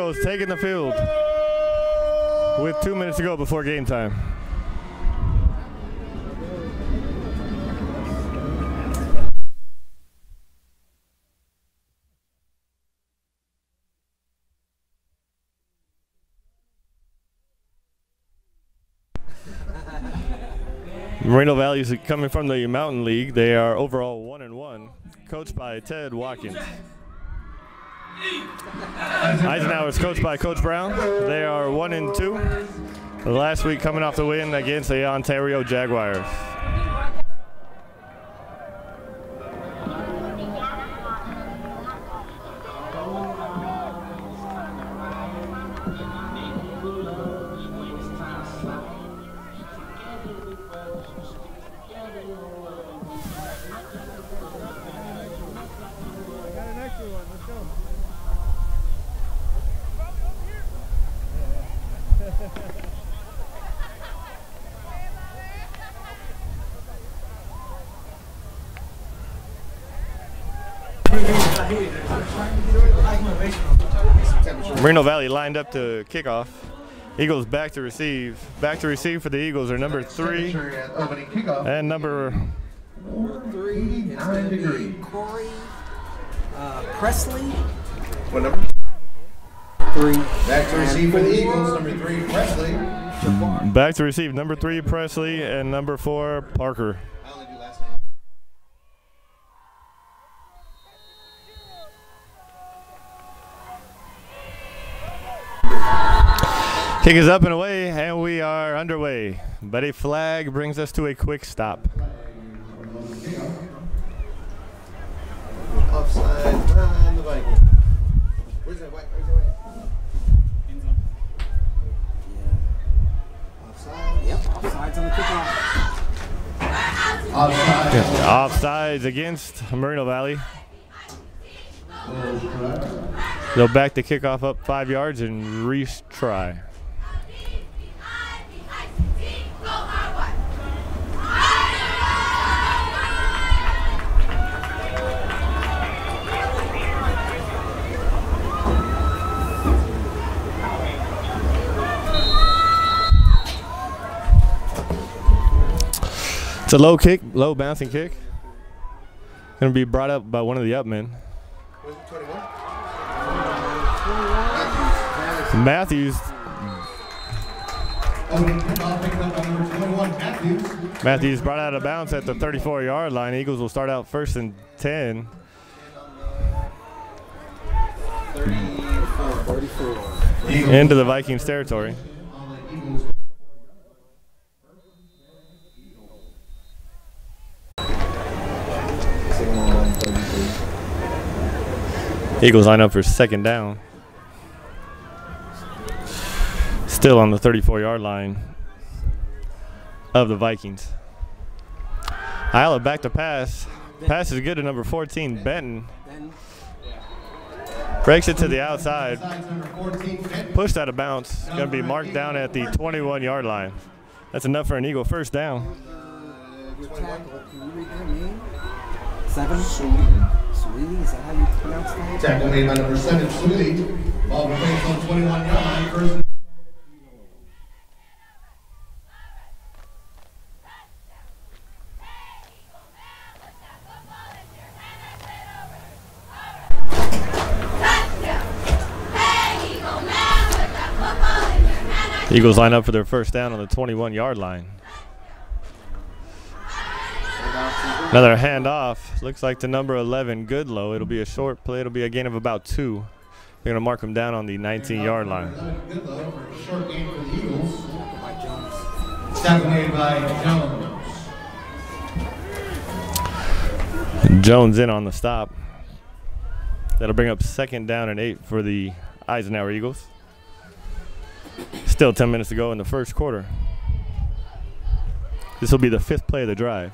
Eagles taking the field with 2 minutes to go before game time. Moreno Valley is coming from the Mountain League. They are overall 1-1, coached by Ted Watkins. Eisenhower is coached by Coach Brown. They are 1-2. Last week coming off the win against the Ontario Jaguars. Moreno Valley lined up to kickoff. Eagles back to receive. Back to receive for the Eagles are number 3 and number 3. Corey Presley. What number? 3. Back to receive for the Eagles, number 3 Presley. Back to receive number 3 Presley and number 4 Parker. I only do last name. Kick is up and away, and we are underway. But a flag brings us to a quick stop. Offside on the Vikings. Where's that white? End zone. Yeah. Offside. Yep. Offsides on the kickoff. Offside. Offsides against Moreno Valley. They'll back the kickoff up 5 yards and retry. It's a low kick, low bouncing kick. Going to be brought up by one of the upmen. Was it 21? Matthews. Matthews brought out of bounds at the 34-yard line. Eagles will start out 1st and 10. 34. Into the Vikings territory. Eagles line up for 2nd down. Still on the 34-yard line of the Vikings. Ayala back to pass. Pass is good to number 14, Benton. Breaks it to the outside. Pushed out of bounds. Going to be marked down at the 21-yard line. That's enough for an Eagle 1st down. Your tackle, can you read your name? 7? Sweetie, is that how you pronounce that? Tackle made by number 7, Sweetie. Ball placed on 21-yard line. 1st. Eagles line up for their 1st down on the 21-yard line. Another handoff. Looks like to number 11, Goodlow. It'll be a short play. It'll be a gain of about 2. They're going to mark him down on the 19-yard line. Goodlow for a short gain for the Eagles. Tackle made by Jones. Jones in on the stop. That'll bring up 2nd down and 8 for the Eisenhower Eagles. Still 10 minutes to go in the 1st quarter. This will be the 5th play of the drive.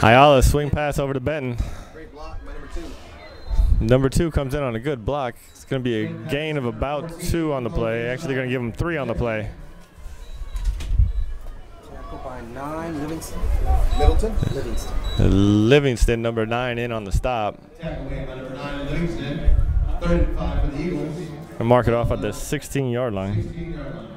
Ayala swing pass over to Benton. Great block by number 2. Number 2 comes in on a good block. It's going to be a gain of about 2 on the play. Actually, they're going to give him 3 on the play. Tackle by 9, Livingston. Livingston. Livingston, number 9, in on the stop. Tackle made by number 9, Livingston. 35 for the Eagles. And mark it off at the 16-yard line. 16-yard line.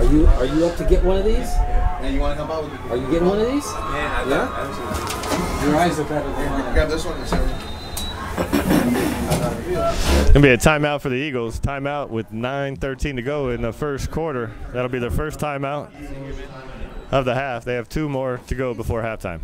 Are you up to get one of these? Yeah, you want to help out with it? Are you getting one of these? Yeah? Your eyes are better than mine. Grab this one and show me. Gonna be a timeout for the Eagles. Timeout with 9:13 to go in the first quarter. That'll be their first timeout of the half. They have 2 more to go before halftime.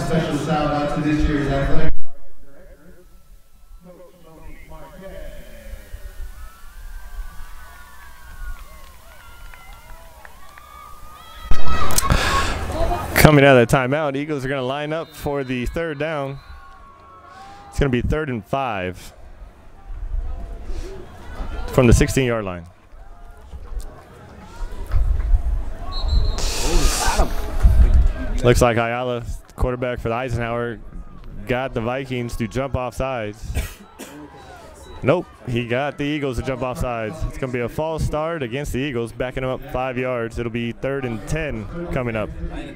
Special shout out to this year's athletic. Coming out of the timeout, Eagles are going to line up for the 3rd down. It's going to be 3rd and 5 from the 16-yard line. Looks like Ayala, quarterback for the Eisenhower, got the Vikings to jump off sides. Nope, he got the Eagles to jump off sides. It's going to be a false start against the Eagles, backing them up 5 yards. It'll be 3rd and 10 coming up. I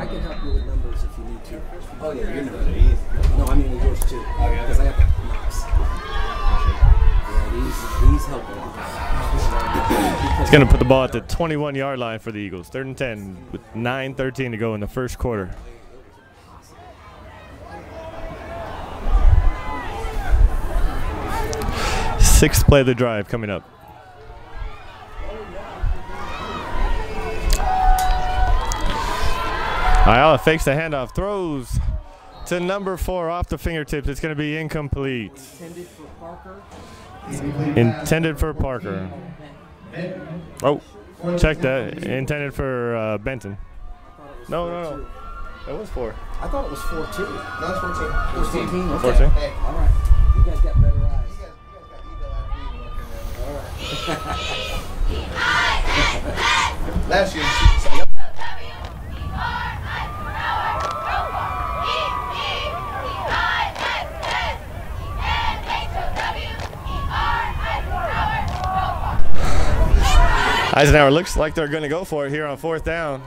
can help you with numbers if you need to. Oh yeah, your numbers are easy. No, I mean with yours too. Because I have max. Yeah, these help. It's going to put the ball at the 21-yard line for the Eagles. 3rd and 10 with 9:13 to go in the first quarter. Sixth play of the drive coming up. Ayala fakes the handoff, throws to number 4 off the fingertips. It's going to be incomplete. Intended for Parker. Intended for Parker. Oh, check that. Intended for Benton. No. That was 4. I thought it was 4 too. No, it's 14. It was 14? Okay. 14. Hey, All right. You guys got better eyes. you guys got ego after you. Last year, Eisenhower looks like they're going to go for it here on 4th down.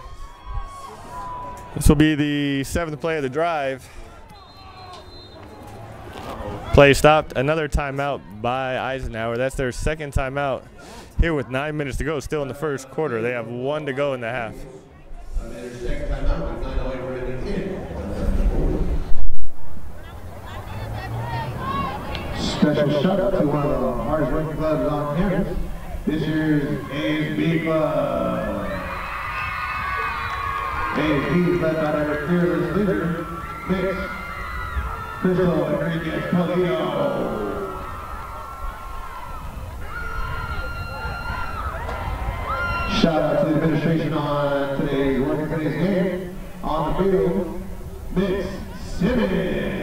This will be the 7th play of the drive. Play stopped. Another timeout by Eisenhower. That's their 2nd timeout here with 9 minutes to go, still in the first quarter. They have 1 to go in the half. special shout out to one of the hardest working clubs on campus. This year's ASB Club. ASB is led by their fearless leader, Mix Crystal Enriquez Polino. Shout out to the administration on today's working today's game. On the field, Miss Simmons.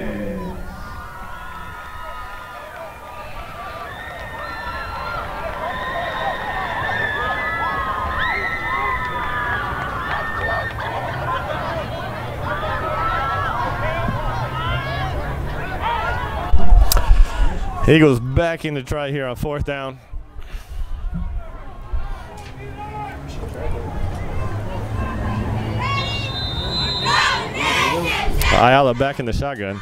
Eagles back in to try here on 4th down. Ayala back in the shotgun.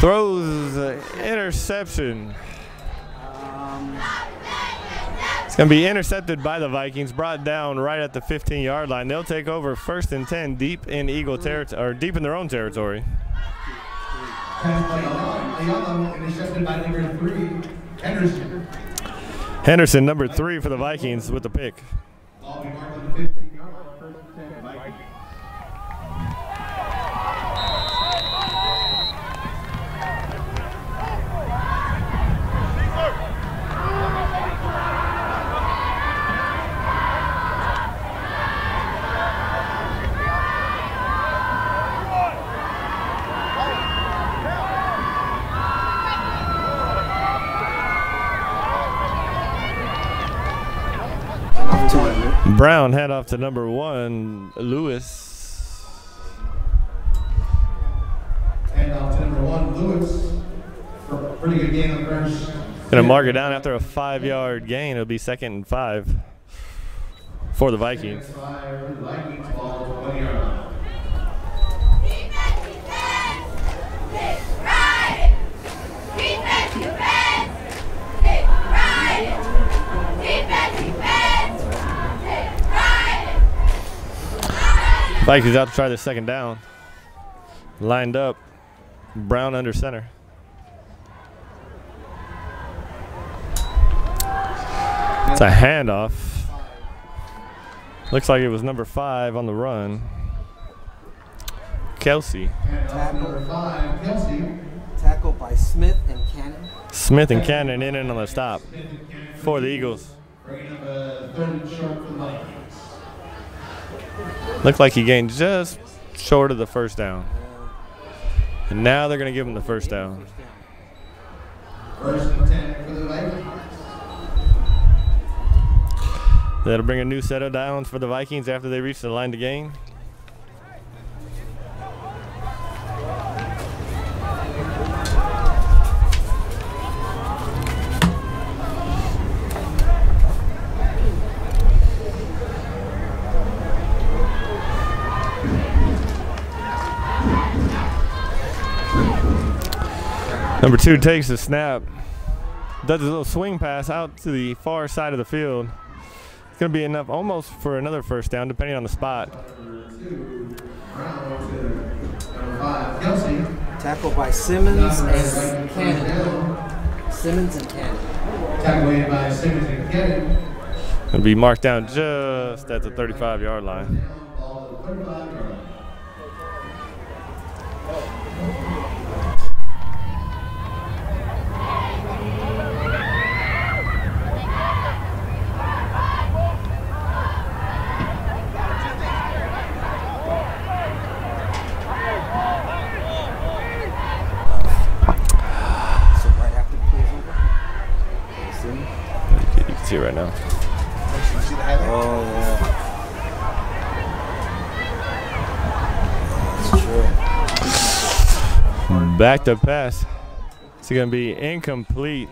Throws interception. It's going to be intercepted by the Vikings, brought down right at the 15-yard line. They'll take over 1st and 10 deep in Eagle territory, or deep in their own territory. Intercepted by number 3, Henderson. Henderson, number 3 for the Vikings with the pick. Ball be marked on the 15-yard line. 1st and 10, Vikings. Brown hand off to number 1, Lewis. Hand off to number 1, Lewis. For a pretty good gain on first. Going to mark it down after a 5-yard gain. It'll be 2nd and 5 for the Vikings. Vikings ball 20-yard line. Vikings out to try the 2nd down. Lined up. Brown under center. It's a handoff. Looks like it was number 5 on the run. Kelsey. Number 5, Kelsey. Tackle by Smith and Cannon. Smith and Cannon in and on the stop for the Eagles. Bringing up a 3rd and short for the Vikings. Looked like he gained just short of the 1st down. And now they're going to give him the 1st down. 1st and 10 for the Vikings. That'll bring a new set of downs for the Vikings after they reach the line to gain. Number 2 takes the snap, does a little swing pass out to the far side of the field. It's going to be enough almost for another 1st down, depending on the spot. Number 2, Brown to number 5, Kelsey. Tackle by Simmons and Cannon. Simmons and Cannon. Tackle made by Simmons and Cannon. Going to be marked down just at the 35-yard line. Ball to the 35-yard line. You can see it right now. Oh, yeah. That's true. Back to pass. It's going to be incomplete.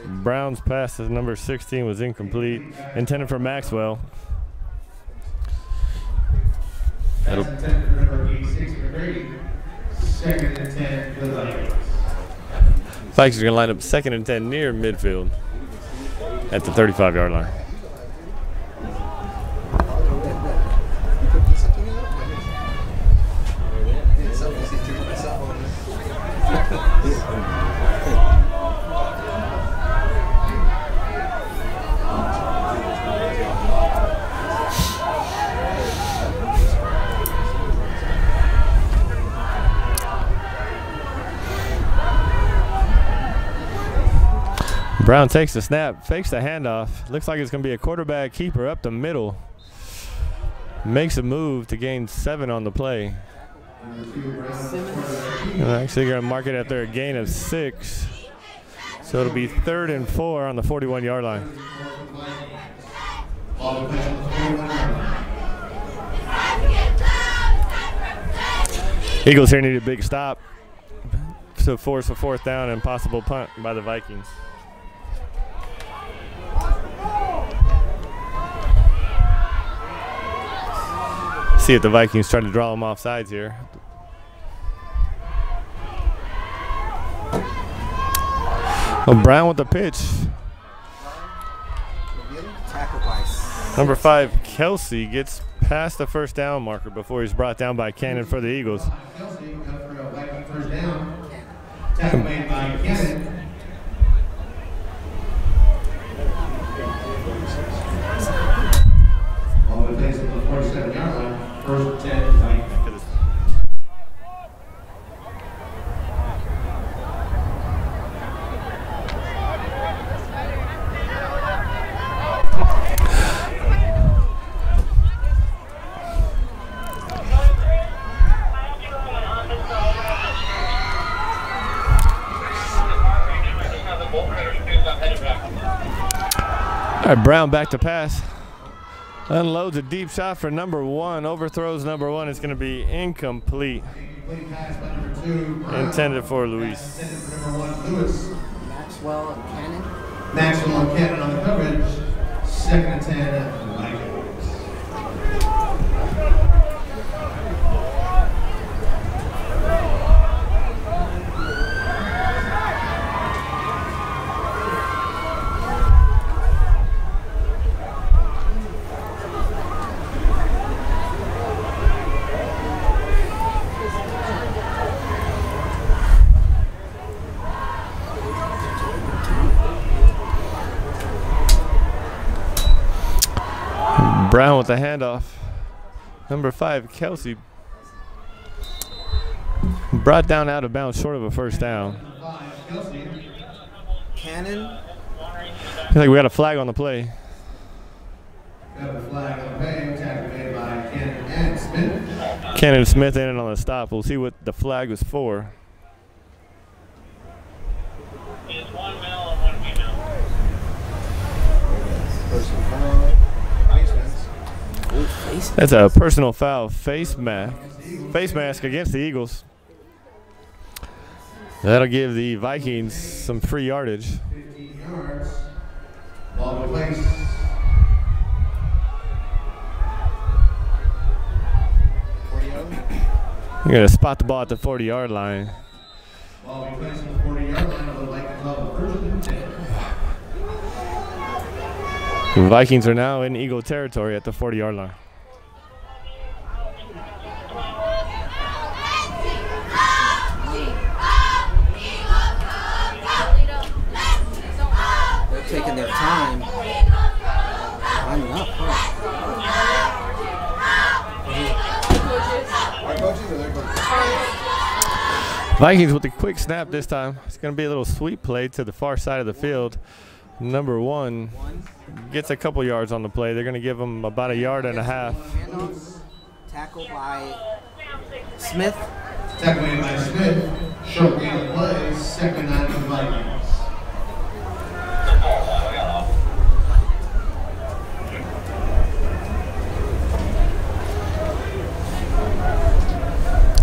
Brown's pass to number 16 was incomplete. Intended for Maxwell. That'll 10 for number 86 for Grady. 2nd and 10 for the Vikings. Vikings are going to line up 2nd and 10 near midfield at the 35-yard line. Brown takes the snap, fakes the handoff. Looks like it's going to be a quarterback keeper up the middle. Makes a move to gain 7 on the play. And actually going to mark it after a gain of 6. So it'll be 3rd and 4 on the 41-yard line. Eagles here need a big stop to force a 4th down and possible punt by the Vikings. See if the Vikings try to draw them off sides here. Oh, Brown with the pitch. Number 5, Kelsey, gets past the first down marker before he's brought down by Cannon for the Eagles. Kelsey got for a Viking first down. Tackle made by Cannon. All the way plays at the 47-yard line. First 10 Vikings. All right, Brown back to pass. Unloads a deep shot for number 1. Overthrows number 1. It's going to be incomplete. Incomplete pass by number 2. Brown. Intended for Luis. Intended for number 1, Lewis. Maxwell and Cannon. Maxwell and Cannon on the coverage. 2nd and 10 for the Vikings. Brown with the handoff. Number 5, Kelsey, brought down out of bounds short of a first down. Cannon. I feel like we got a flag on the play. Got a flag on the play. Tackle made by Cannon and Smith. Cannon and Smith in and on the stop. We'll see what the flag was for. It's 1 male and 1 female. That's a personal foul. Face mask against the Eagles. That'll give the Vikings some free yardage. 15 yards. Ball in place. You're going to spot the ball at the 40-yard line. Ball in place on the 40-yard line. I would like to call the first and 10. The Vikings are now in Eagle territory at the 40-yard line. They're taking their time. Lining up, huh? Vikings with the quick snap this time. It's going to be a little sweep play to the far side of the field. Number 1 gets a couple yards on the play. They're going to give him about a yard and a half. Tackle by Smith. Tackle made by Smith. Short gain of play. 2nd and 9 for the Vikings.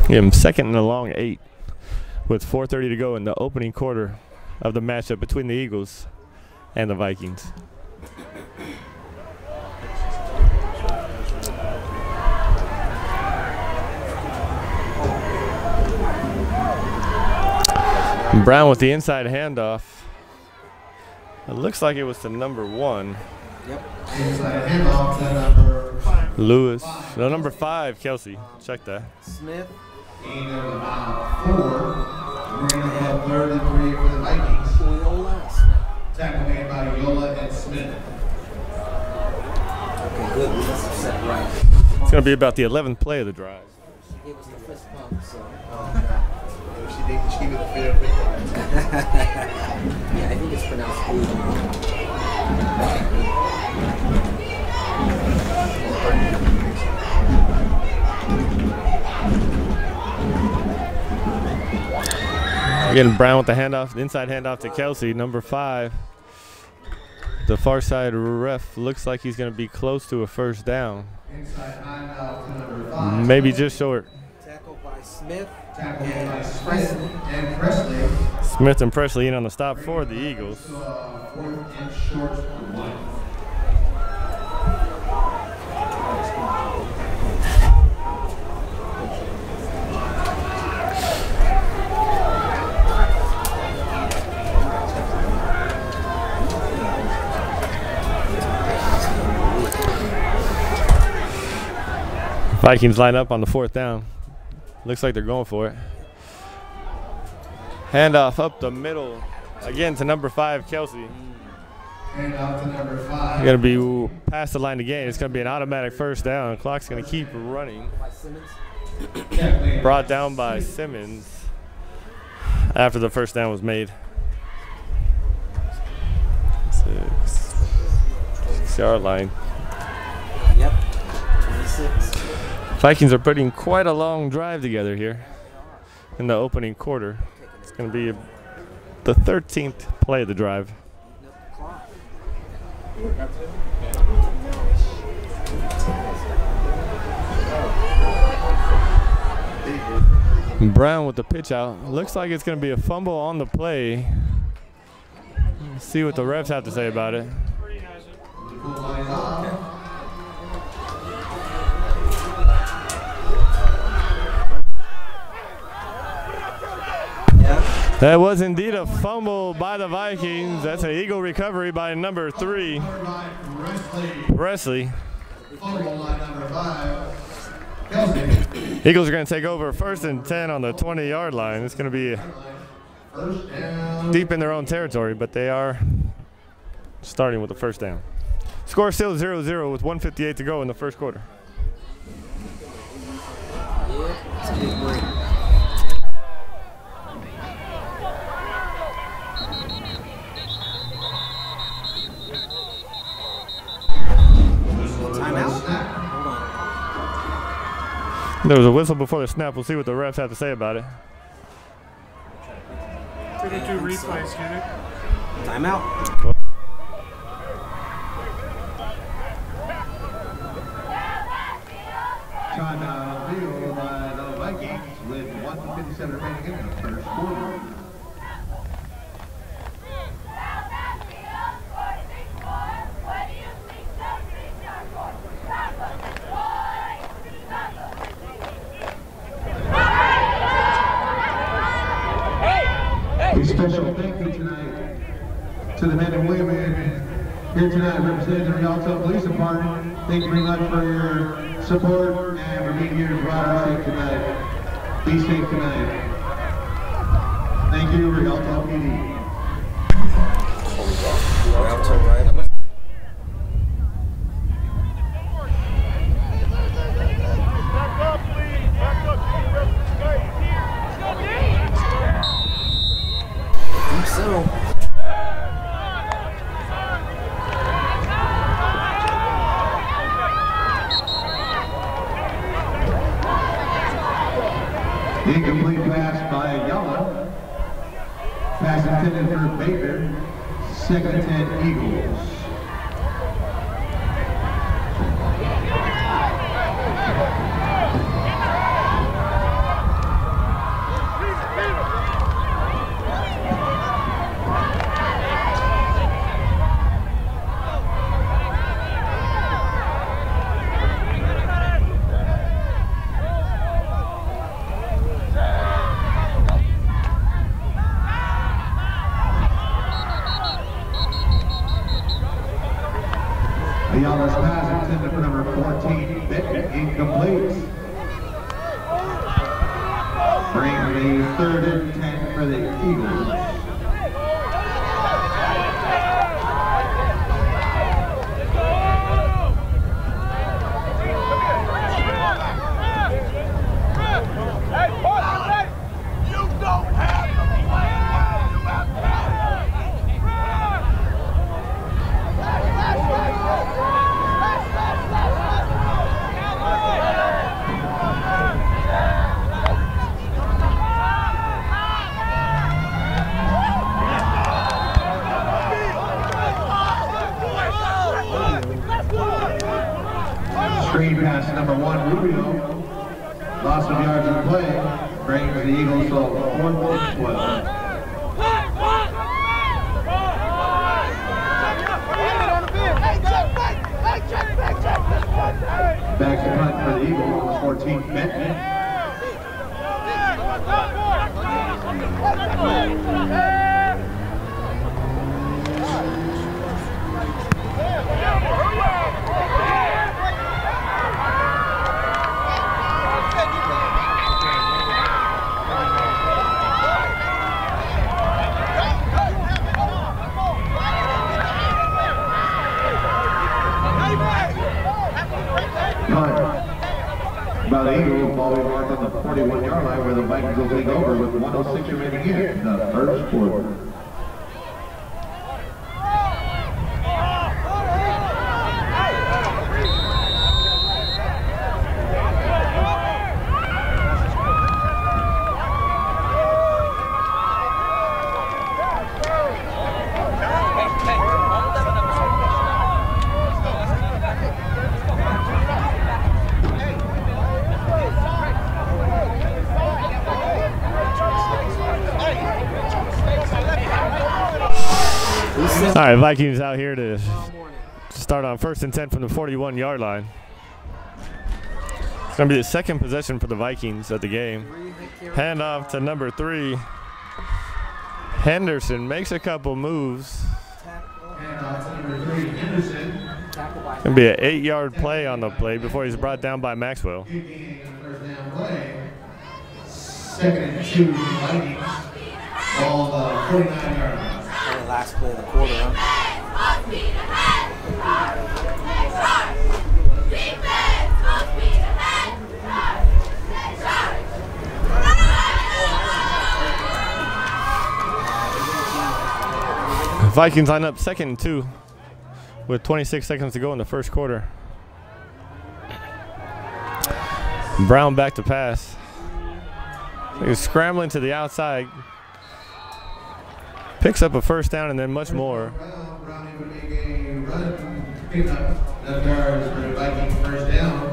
Give him 2nd and a long 8 with 4:30 to go in the opening quarter of the matchup between the Eagles and the Vikings. Brown with the inside handoff. It looks like it was to number 1. Yep. Inside handoff to number 5. Lewis. No, number 5, Kelsey. Check that. Smith. Gain of about 4. We're going to have 3rd and 3 for the Vikings. Yola and Smith. Tackle made by Yola and Smith. Okay, good. We must have set right. It's going to be about the 11th play of the drive. She gave us the fist bump, so. She gave me the fair pick. Yeah, I think it's pronounced food. Again, Brown with the handoff, inside handoff to Kelsey, number 5. The far side ref looks like he's going to be close to a first down. Inside handoff to number 5. Maybe just short. Tackle by Smith. Tackle made by Smith and Presley. Smith and Presley in on the stop for the Eagles. 4th and short for 1. Vikings line up on the 4th down. Looks like they're going for it. Handoff up the middle. Again to number 5, Kelsey. And out to number 5. Going to be past the line to gain. It's going to be an automatic first down. The clock's going to keep running. Brought down by Simmons after the first down was made. 6-yard line. Yep. 26. Vikings are putting quite a long drive together here in the opening quarter. It's going to be the 13th play of the drive. Brown with the pitch out. Looks like it's going to be a fumble on the play. Let's see what the refs have to say about it. That was indeed a fumble by the Vikings. That's an Eagle recovery by number 3, Presley. Eagles are going to take over 1st and 10 on the 20-yard line. It's going to be deep in their own territory, but they are starting with the first down. Score still 0-0 with 1:58 to go in the first quarter. There was a whistle before the snap. We'll see what the refs have to say about it. Did it do replay, Skinner? Timeout. Timeout field by the Vikings with 1:57 remaining in the first quarter. A special thank you tonight to the men and women here tonight representing the Rialto Police Department. Thank you very much for your support and for being here to ride our safe tonight. Be safe tonight. Thank you, Rialto PD. Incomplete pass by Ayala. Pass intended for Baker. 2nd and 10 Eagles. Ayala's pass intended for number 14, Benton, incomplete. Bring the 3rd and 10 for the Eagles. Screen pass number 1, Rubio. Loss of yards in play. Brings the Eagles to 4th and 12. Back to punt for the Eagles, 14, Benton. on the 41-yard line where the Vikings will take over with 1:06 remaining in the first quarter. All right, Vikings out here to start on 1st and 10 from the 41-yard line. It's going to be the second possession for the Vikings of the game. Handoff to number 3. Henderson makes a couple moves. It's going to be an 8-yard play on the play before he's brought down by Maxwell. Second and 2 Vikings. Ball 49-yard line. Last play of the quarter, huh? Vikings line up 2nd and 2 with 26 seconds to go in the first quarter. Brown back to pass. He's scrambling to the outside. Picks up a first down and then much more. Brown able to make a run, pick up enough yards for the Vikings first down.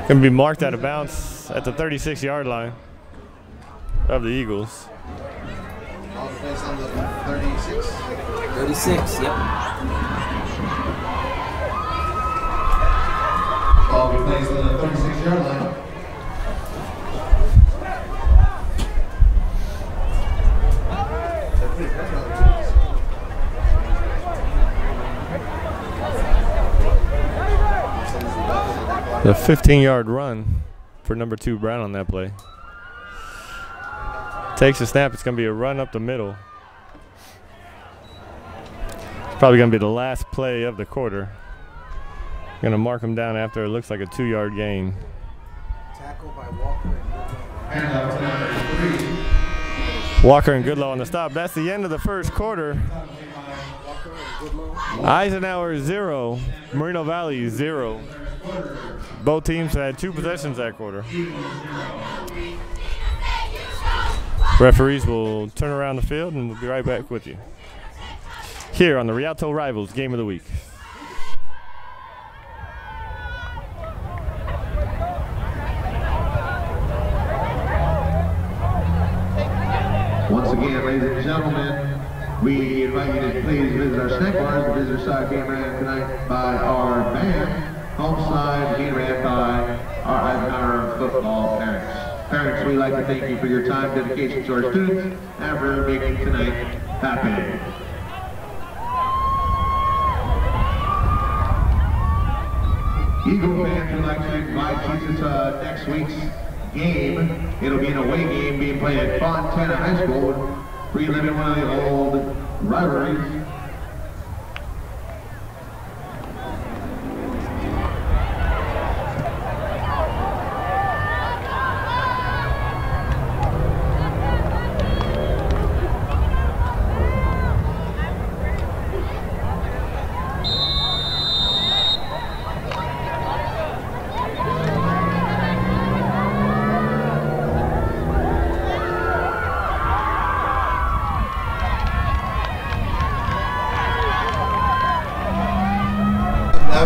Going to be marked out of bounds at the 36-yard line of the Eagles. All the place on the 36. 36, yep. Ball will be placed on the 36-yard line. The 15-yard run for number 2 Brown on that play. Takes a snap. It's going to be a run up the middle. Probably going to be the last play of the quarter. Going to mark him down after it looks like a 2-yard gain. Tackle by Walker And number 3. Walker and Goodlow on the stop. That's the end of the first quarter. Eisenhower 0, Moreno Valley 0. Both teams had 2 possessions that quarter. Referees will turn around the field and we'll be right back with you here on the Rialto Rivals Game of the Week. Once again, ladies and gentlemen, we invite you to please visit our snack bars. The visitor side game ran tonight by our band. Home side game ran by our Eisenhower football parents. Parents, we'd like to thank you for your time, dedication to our students, and for making tonight happen. Eagle fans would like to invite you to next week's game. It'll be an away game being played at Fontana High School, reliving one of the old rivalries.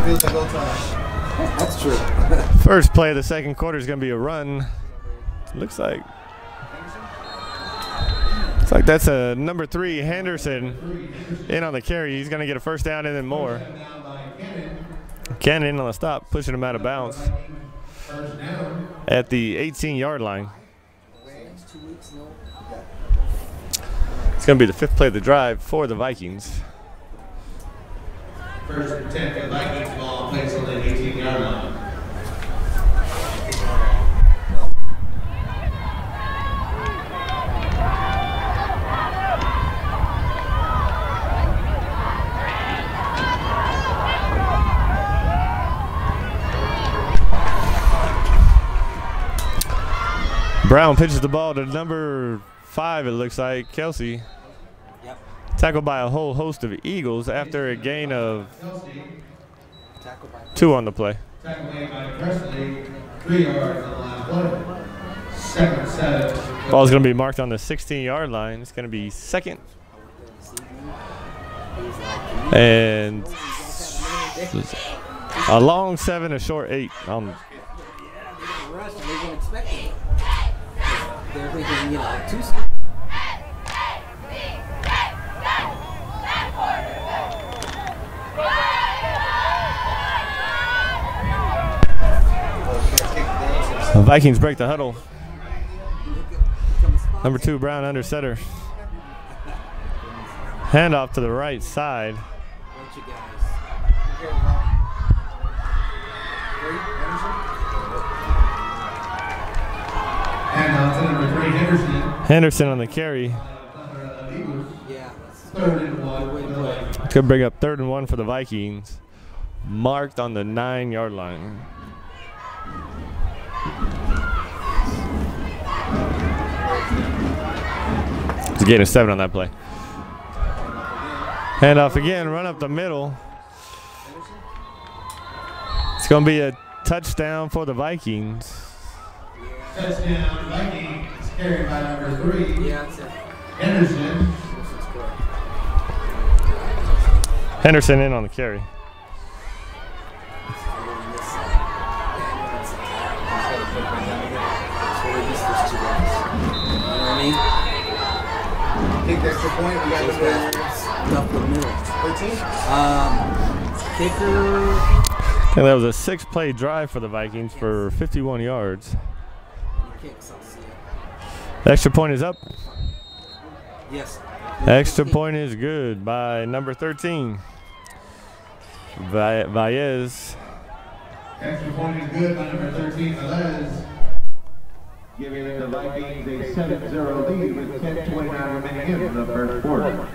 Feels like old times. That's true. First play of the second quarter is going to be a run. Looks like that's a number 3 Henderson in on the carry. He's going to get a first down and then more. Cannon on the stop, pushing him out of bounds at the 18-yard line. It's going to be the 5th play of the drive for the Vikings. First and 10 for the Vikings, ball placed on the 18-yard line. Brown pitches the ball to number 5, it looks like, Kelsey. Yep. Tackled by a whole host of Eagles after a gain of Tackled by 2 on the play. Tackle made by Presley, 3 yards on the last play. Second set. Ball's going to be marked on the 16-yard line. It's going to be second. And a long 7, a short 8. rush, and they didn't expect it. They're thinking, you know, 2 The Vikings break the huddle. Number 2, Brown under center. Handoff to the right side. bunch of guys. And on to number 3, Henderson. Henderson on the carry. Yeah, that's Third and a good way to play. Could bring up 3rd and 1 for the Vikings. Marked on the 9-yard line. It's a gain of 7 on that play. Handoff again, run up the middle. It's going to be a touchdown for the Vikings. Touchdown, Vikings, carried by number 3, Yeah, that's it. Henderson. That's correct. Henderson in on the carry. Big extra point. We got those guys stuff in the middle. 13. Kicker. I think that was a 6-play drive for the Vikings for 51 yards. Kicks. I'll see it. Extra point is up. Yes. Extra point is good by number 13. Valles. Extra point is good by number 13, Velez. Giving the Vikings a 7-0 lead with 10:29 remaining in the first quarter.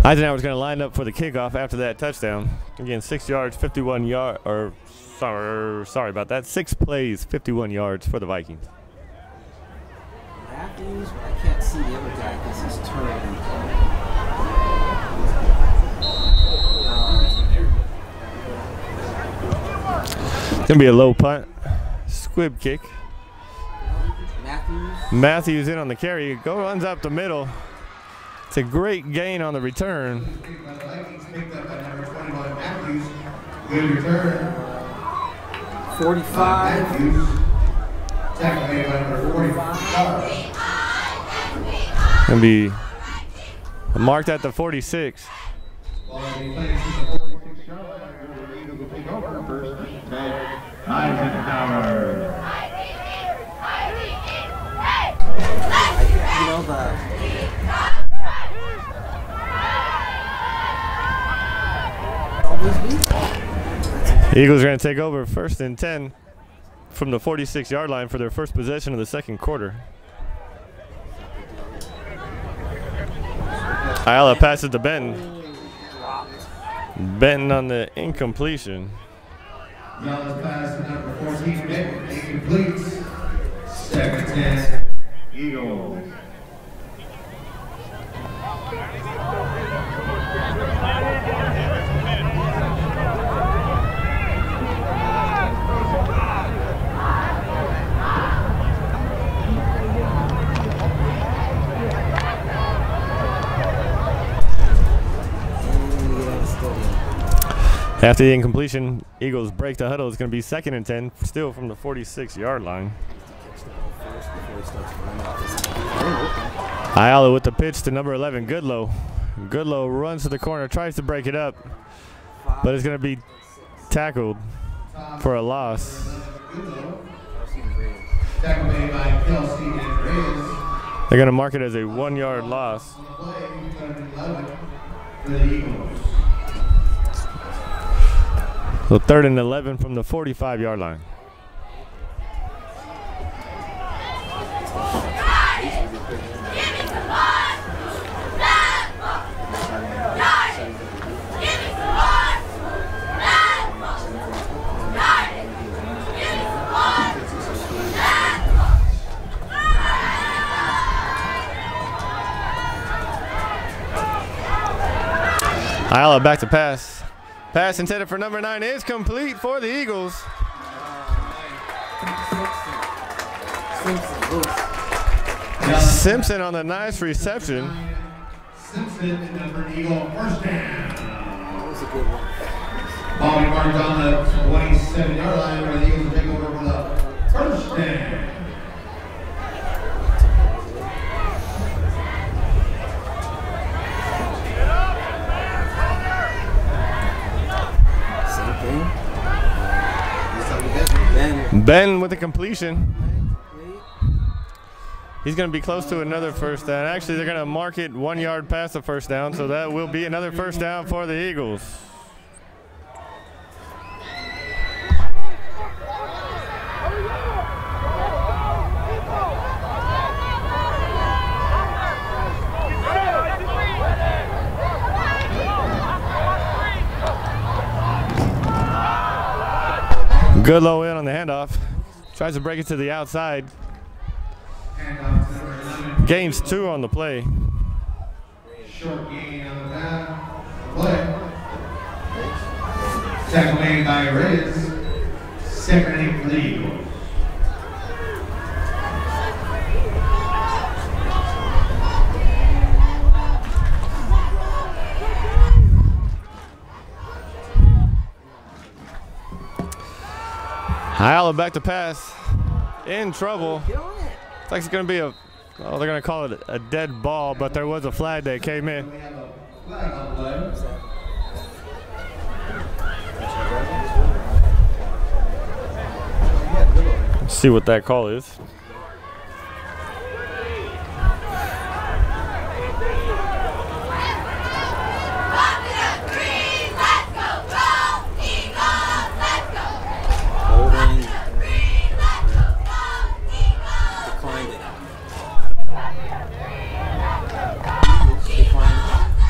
Eisenhower's going to line up for the kickoff after that touchdown. Again, 6 yards, 51 yards, or sorry about that. 6 plays, 51 yards for the Vikings. Matthews, but I can't see the other guy because he's turned. It's going to be a low punt. Squib kick. Matthews in on the carry. Runs up the middle. It's a great gain on the return. The Vikings picked up by number 21, Matthews. Good return. 45. Matthews. Tackle made by number 45. Going to be marked at the 46. While they play since the 46-yard line, the Eagles will take over first. Eisenhower. You know the. Eagles are going to take over 1st and 10 from the 46-yard line for their first possession of the second quarter. Ayala passes to Benton. Benton on the incompletion. Yala's pass to number 14, Benton, incomplete. Second 10, Eagles. After the incompletion, Eagles break the huddle. It's going to be 2nd and 10, still from the 46-yard line. Ayala with the pitch to number 11, Goodlow. Goodlow runs to the corner, tries to break it up, but it's going to be tackled for a loss. Tackle made by Kelsey and Reyes. They're going to mark it as a 1-yard loss. So 3rd and 11 from the 45-yard line. Ayala back to pass. Pass intended for number 9 is complete for the Eagles. Simpson on the nice reception. Simpson and number Eagle, first down. That was a good one. Ball marked on the 27-yard line where the Eagles will take over for the first down. Ben with the completion. He's going to be close to another first down. Actually, they're going to mark it 1 yard past the first down, so that will be another first down for the Eagles. Good low in on the handoff. Tries to break it to the outside. Gains 2 on the play. Short gain on the play. Tackle made by Riz. 2nd and 8 for the Eagles. Ayala back to pass. In trouble. Looks like it's going to be a, well, they're going to call it a dead ball, but there was a flag that came in. Let's see what that call is.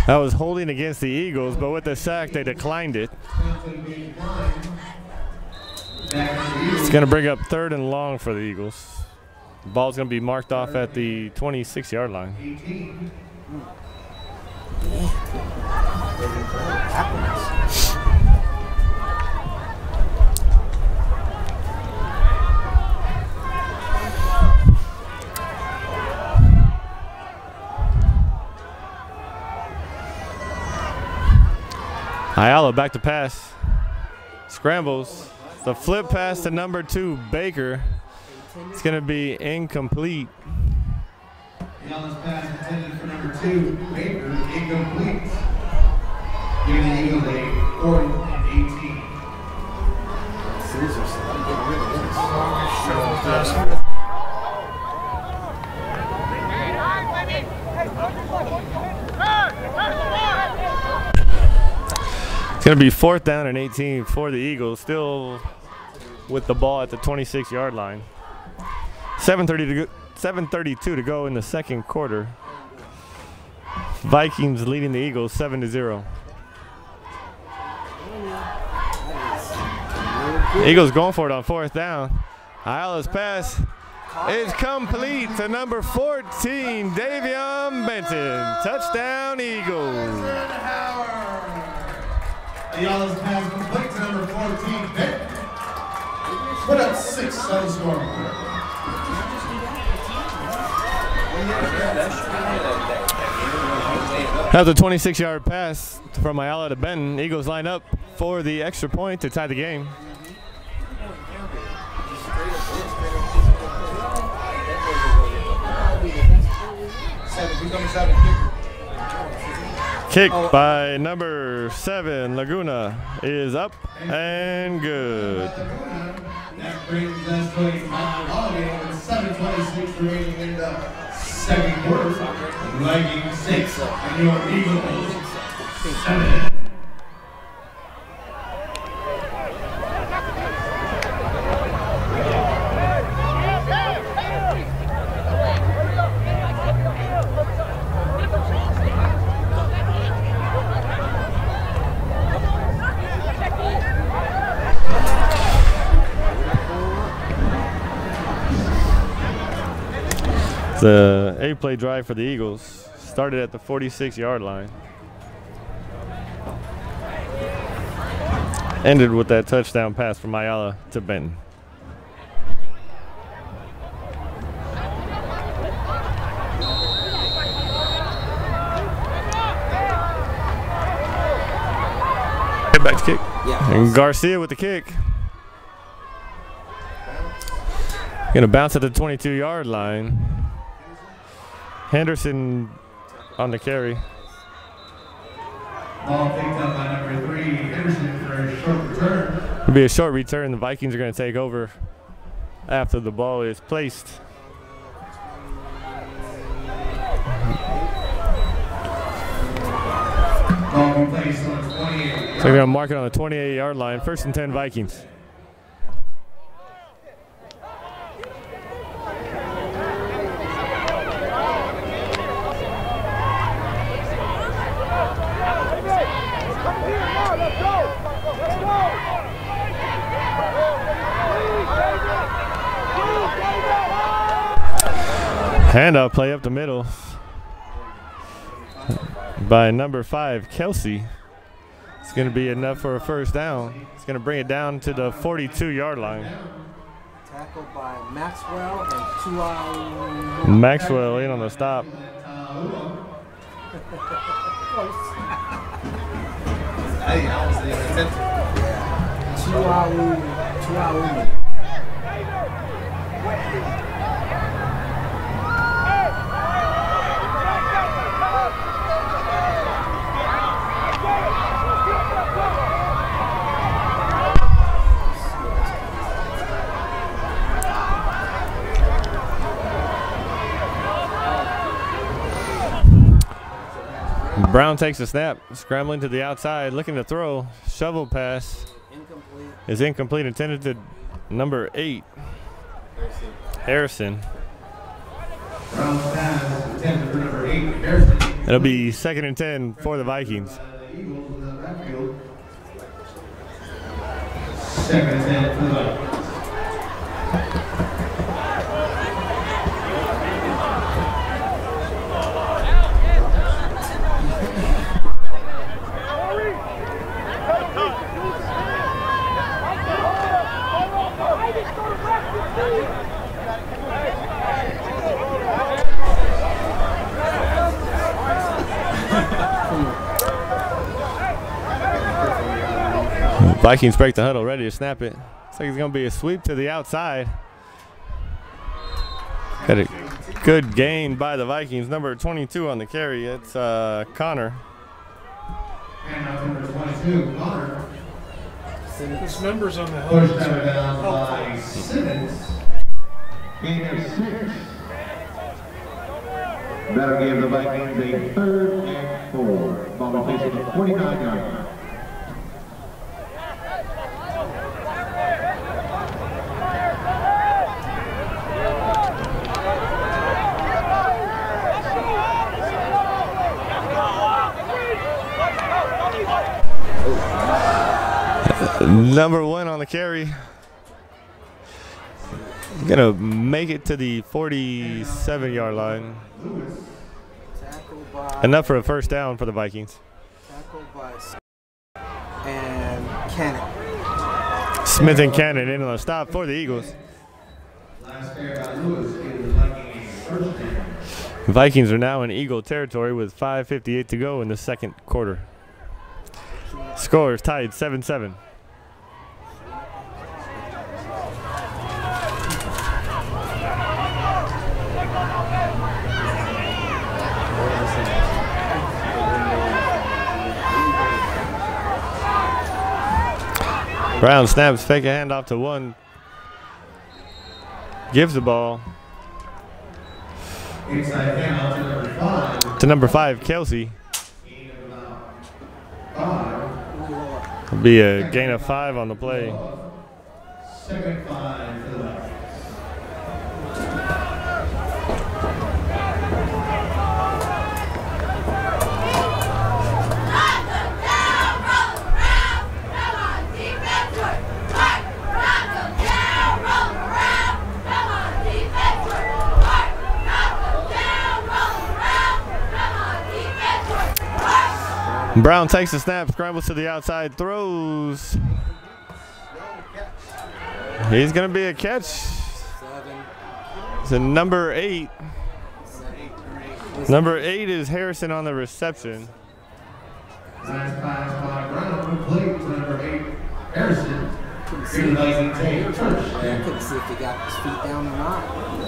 That was holding against the Eagles, but with the sack, they declined it. It's going to bring up 3rd and long for the Eagles. The ball's going to be marked off at the 26-yard line. Ayala back to pass. Scrambles. The flip pass to number 2, Baker. It's going to be incomplete. Ayala's pass intended for number 2, Baker, incomplete. Giving the Eagles a 4th and 18. It's going to be 4th down and 18 for the Eagles, still with the ball at the 26-yard line. 7:32 to go in the second quarter. Vikings leading the Eagles 7-0. Eagles going for it on 4th down. Ayala's pass is complete to number 14, Davion Benton. Touchdown, Eagles. Ayala's pass complete to number 14, Benton. Put up 6 on the scoreboard. That's a 26-yard pass from Ayala to Benton. Eagles line up for the extra point to tie the game. Kick by number 7, Laguna, is up and good. That brings us to a final ball game with 7:26 remaining in the Second quarter, Vikings 6 and your Eagles 7. The 8-play drive for the Eagles started at the 46-yard line. Ended with that touchdown pass from Ayala to Benton. Head back to kick. Yeah. And Garcia with the kick. Gonna bounce at the 22-yard line. Henderson on the carry. Ball picked up by number 3, Henderson, for a short return. It'll be a short return. The Vikings are going to take over after the ball is placed. Ball will be placed on the 28. So they're going to mark it on the 28-yard line. 1st and 10 Vikings. Handoff play up the middle by number 5, Kelsey. It's going to be enough for a first down. It's going to bring it down to the 42-yard line. Tackled by Maxwell and Tua. Maxwell in on the stop. Tua. Brown takes a snap, scrambling to the outside, looking to throw. Shovel pass Incomplete. is incomplete, intended to number 8, Harrison. Brown's pass intended for number 8, Harrison. It'll be 2nd and 10 for the Vikings. The Eagles in the backfield. 2nd and 10 for the Vikings. Vikings break the huddle, ready to snap it. Looks like it's going to be a sweep to the outside. Got a good gain by the Vikings. Number 22 on the carry. It's Connor. And out number 22, Connor. This number's on the Pushed helmet. out of bounds by Simmons. Gain of 6. That'll give the Vikings a 3rd and 4. Ball will be placed on the 49-yard line. Number 1 on the carry. Gonna make it to the 47-yard line. Tackled by. Enough for a first down for the Vikings. Tackled by. And Cannon. Smith and Cannon in on the stop for the Eagles. Last carry by Lewis gives the Vikings a first down. Vikings are now in Eagle territory with 5:58 to go in the second quarter. Score is tied 7-7. Brown snaps, fake a handoff to 1. Gives the ball. Inside handoff to number 5. To number 5, Kelsey. Gain of about 5. It'll be a gain of 5 on the play. Second 5 to the left. Brown takes the snap, scrambles to the outside, throws. He's going to be a catch. 7. It's a number 8. Number 8 is Harrison on the reception. Last pass by Brown, complete to number 8, Harrison. Green Lightning take I touchdown. couldn't see if he got his feet down or not.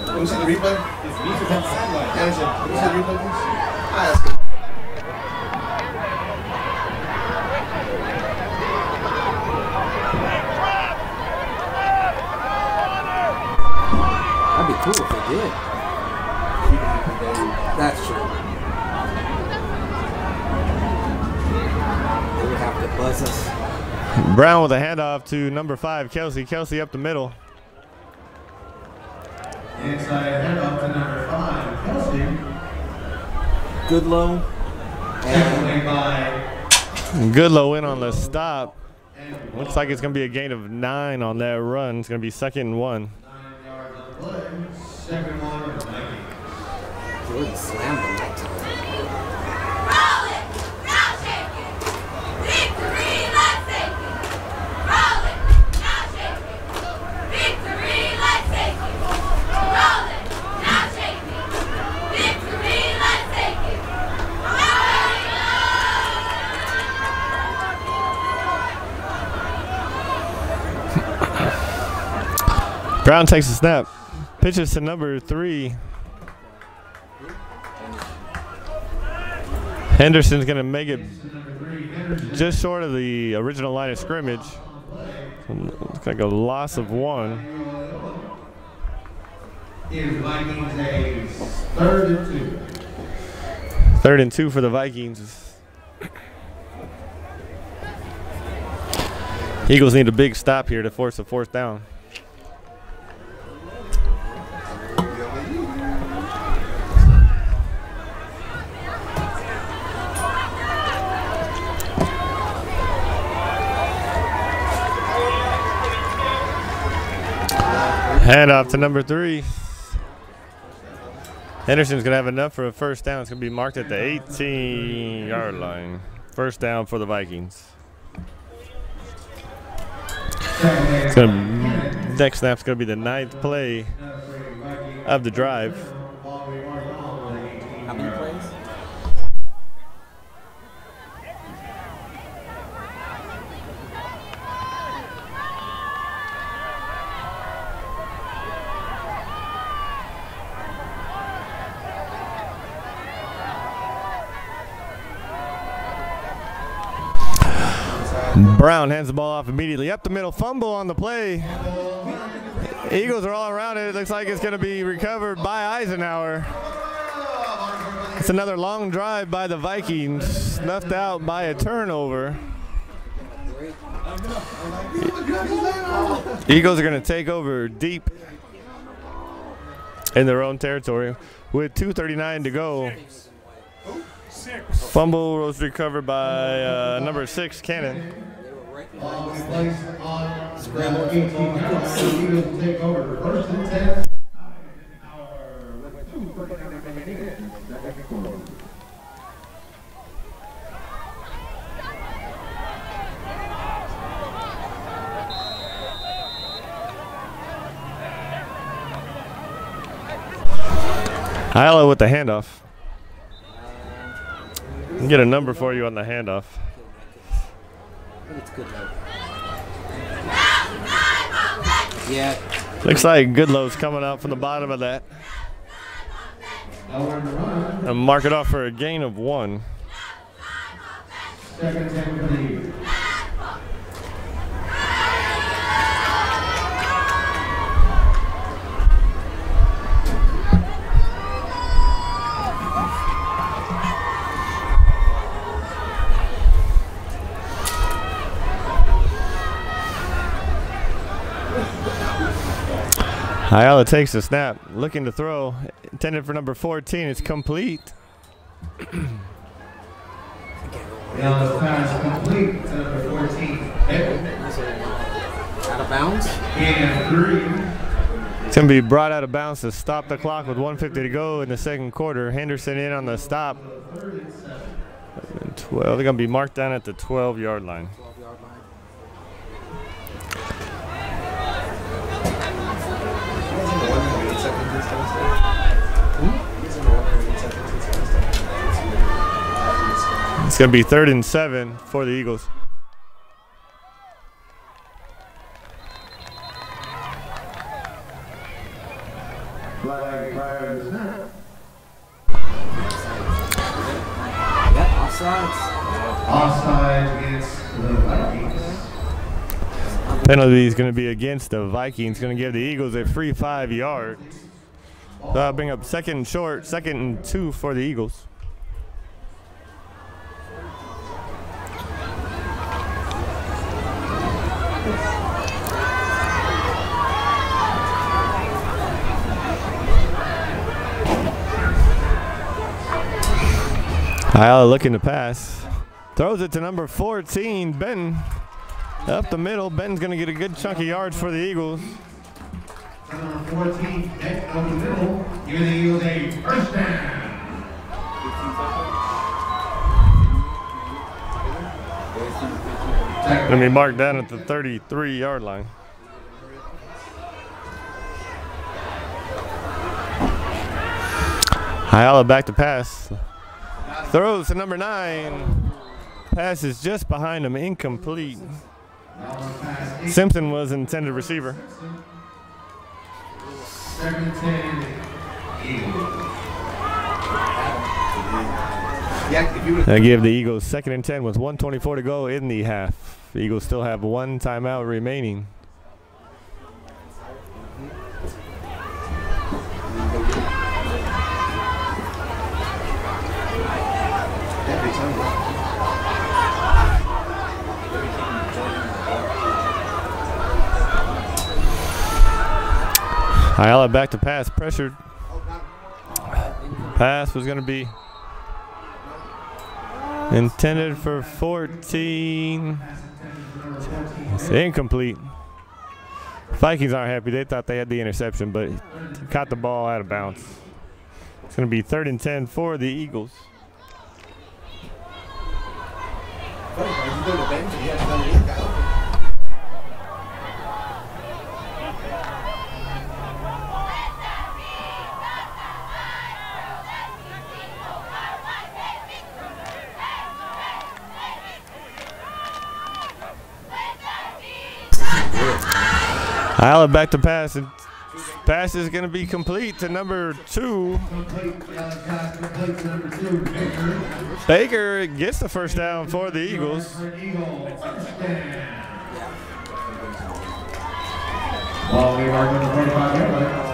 Let me see the replay. His knees was on the sideline. Anderson, let me see the replay, please. That's good. That'd be cool if they did. That's true. They would have to buzz us. Brown with a handoff to number 5, Kelsey. Kelsey up the middle. Inside handoff to number 5, Kelsey. Goodlow. Taken by Goodlow in on the stop. Looks like it's going to be a gain of 9 on that run. It's going to be 2nd and 1. 9 yards on the play. Second one of the Vikings. Jordan slammed him that time. Brown takes a snap. Pitches to number 3. Henderson's going to make it just short of the original line of scrimmage. Looks like a loss of 1. Here's Vikings a 3rd and 2. 3rd and 2 for the Vikings. Eagles need a big stop here to force a 4th down. Handoff to number 3. Henderson's going to have enough for a 1st down. It's going to be marked at the 18-yard line. 1st down for the Vikings. Next snap's going to be the 9th play of the drive. How many plays? Brown hands the ball off immediately. Up the middle, fumble on the play. Eagles are all around it. It looks like it's going to be recovered by Eisenhower. It's another long drive by the Vikings, snuffed out by a turnover. Eagles are going to take over deep in their own territory with 2:39 to go. Fumble was recovered by number 6, Cannon. Ball will be placed on the 18-yard line. Eagles will take over 1st and 10. Ayala with the handoff. Get a number for you on the handoff. I think it's good though. Yeah. Looks like Goodlow's coming out from the bottom of that. And mark it off for a gain of 1. 2nd and 10 for the Eagles. Ayala takes the snap, looking to throw, intended for number 14. It's complete. Ayala's pass complete to number 14. Out of bounds. And 3. It's going to be brought out of bounds to stop the clock with 1:50 to go in the second quarter. Henderson in on the stop. 12. They're going to be marked down at the 12-yard line. 12-yard line. It's going to be 3rd and 7 for the Eagles. Flag prior to snap. Yeah, offsides. Offside against the Vikings. Penalty is going to be against the Vikings. Going to give the Eagles a free 5 yards. So that'll bring up 2nd and short, 2nd and 2 for the Eagles. Ayala looking to pass. Throws it to number 14, Benton. Up the middle. Benton's going to get a good chunk of yards for the Eagles. Number 14, Beck over the middle. Give the Eagles a first down. Going to be marked down at the 33-yard line. Ayala back to pass. Throws to number 9. Pass is just behind him, incomplete. Simpson was intended receiver. 2nd and 10, Eagles. They give the Eagles 2nd and 10 with 1:24 to go in the half. The Eagles still have 1 timeout remaining. Ayala back to pass, pressured. Pass was going to be intended for 14. It's incomplete. Vikings aren't happy. They thought they had the interception, but caught the ball out of bounds. It's going to be 3rd and 10 for the Eagles. Ayala back to pass, and pass is going to be complete to number 2. Baker gets the first down for the Eagles. Ball we are going to 45-yard line.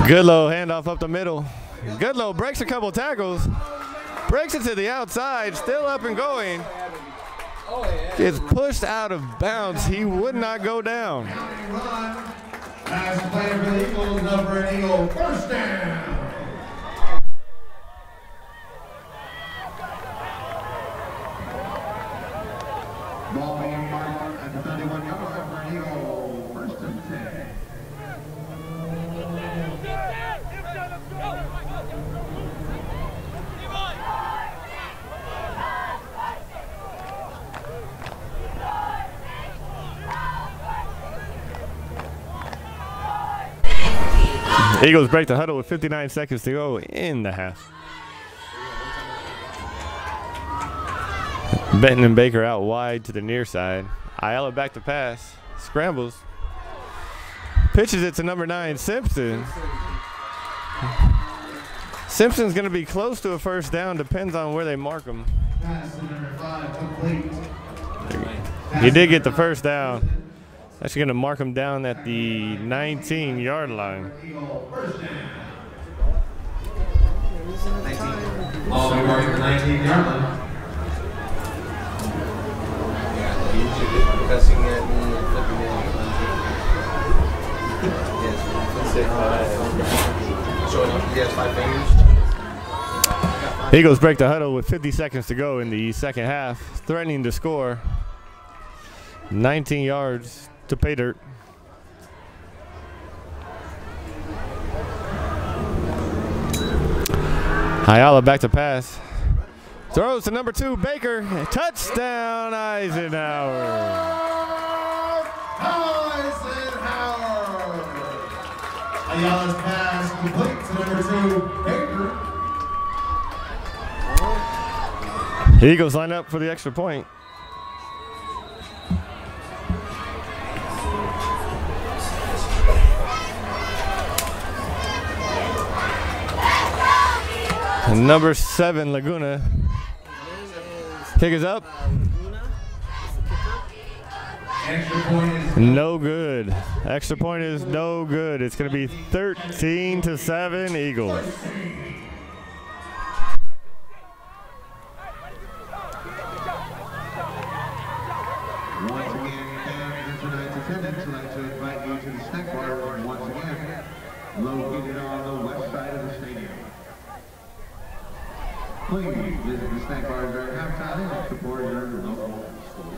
Goodlow handoff up the middle. Goodlow breaks a couple tackles, breaks it to the outside, still up and going. Gets pushed out of bounds. He would not go down. Pass play for the Eagles, number an Eagle, first down. Ball being marked at the 31-yard line for an Eagle, first and 10. Eagles break the huddle with 59 seconds to go in the half. Benton and Baker out wide to the near side. Ayala back to pass. Scrambles. Pitches it to number 9, Simpson. Simpson's going to be close to a first down. Depends on where they mark him. Pass to number 5, complete. He did get the first down. Actually going to mark him down at the 19-yard line. Oh, we marked the 19-yard line. Eagles break the huddle with 50 seconds to go in the second half, threatening to score. 19 yards to pay dirt. Ayala back to pass. Throws to number 2, Baker. Touchdown, Eisenhower. Eisenhower. Ayala's pass complete to number 2, Baker. Eagles line up for the extra point. And number 7, Laguna. Kick is up. Extra point is No good. Extra point is no good. It's going to be 13-7 Eagles. once again, fans of tonight's attendance, I'd like to invite you to the snack bar once again, located on the west side of the stadium. Please visit the snack bar during halftime and support your local school.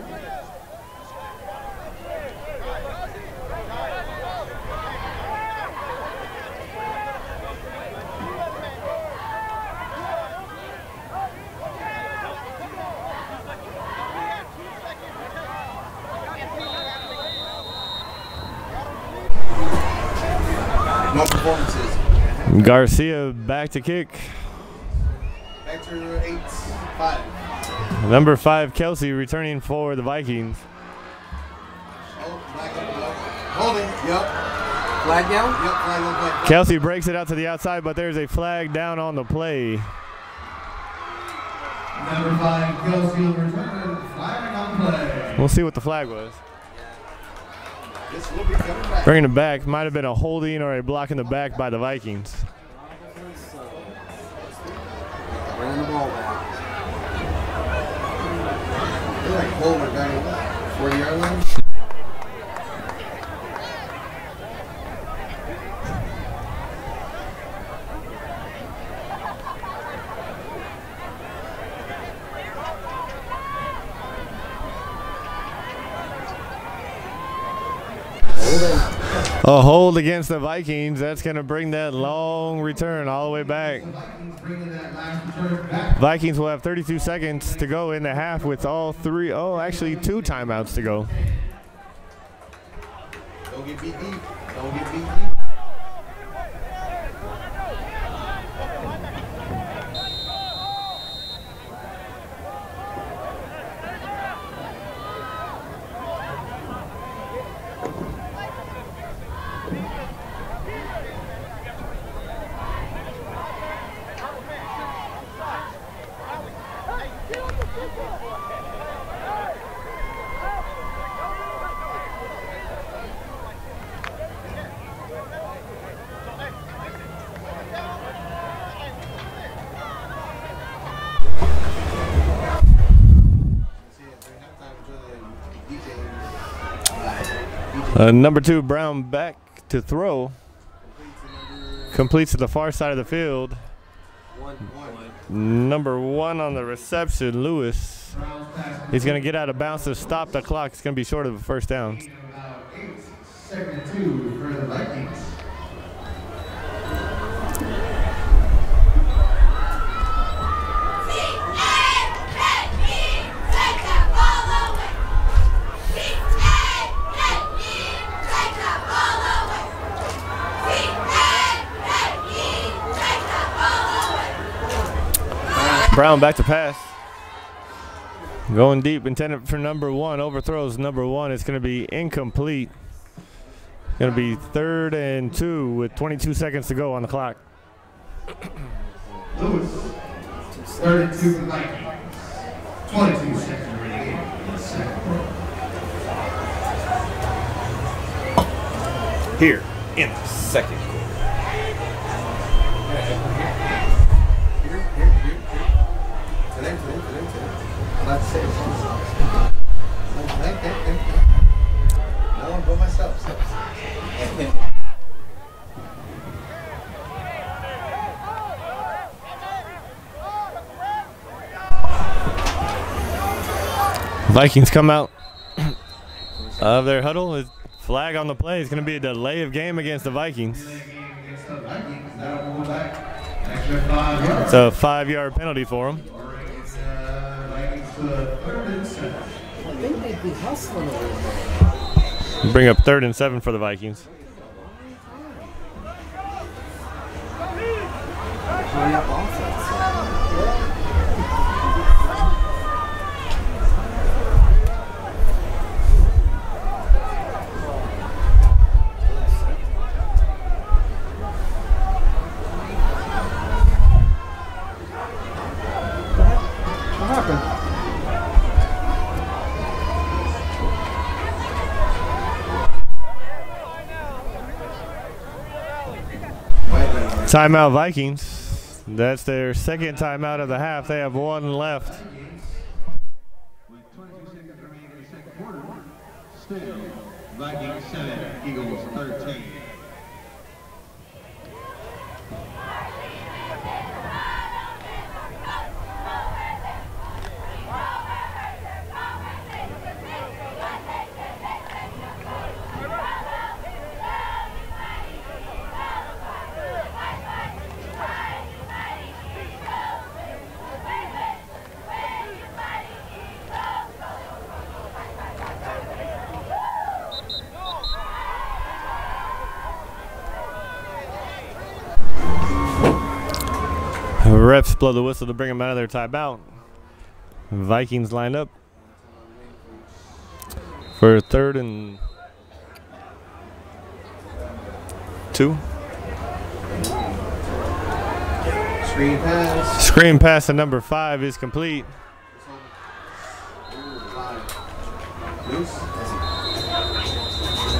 No performances. Garcia back to kick. Back to 8-5. Number 5, Kelsey, returning for the Vikings. Oh, back up. Holding. Yep. Flag down? Yep. Flag on play. Kelsey breaks it out to the outside, but there's a flag down on the play. Number 5, Kelsey will return, flag on play. We'll see what the flag was. This will be coming back. Bringing it back. Might have been a holding or a block in the back by the Vikings. Bringing the ball back. They're like holding it back at 40-yard line. A hold against the Vikings. That's going to bring that long return all the way back. Vikings will have 32 seconds to go in the half with actually 2 timeouts to go. Don't get beat deep. Don't get beat deep. Number 2, Brown back to throw. Completes to the far side of the field. Number 1 on the reception, Lewis. He's going to get out of bounds to stop the clock. It's going to be short of a first down. About 8, 2 for the Vikings. Brown back to pass. Going deep, intended for number 1. Overthrows number 1. It's going to be incomplete. Going to be 3rd and 2 with 22 seconds to go on the clock. Lewis, 3rd and 2 for Vikings. 22 seconds remaining in the second quarter. Here in the second quarter. Today. I'm not saying no one but myself. Vikings come out of their huddle. His flag on the play is going to be a delay of game against the Vikings. It's a 5-yard penalty for them. I think they'd be hustling a little bit. Bring up 3rd and 7 for the Vikings. Hurry up offense. What happened? Timeout Vikings. That's their second timeout of the half. They have one left. With 22 seconds remaining in the second quarter, still Vikings 7, Eagles 13. Refs blow the whistle to bring them out of their timeout. Vikings line up for 3rd and 2. Screen pass. Screen pass to number 5 is complete.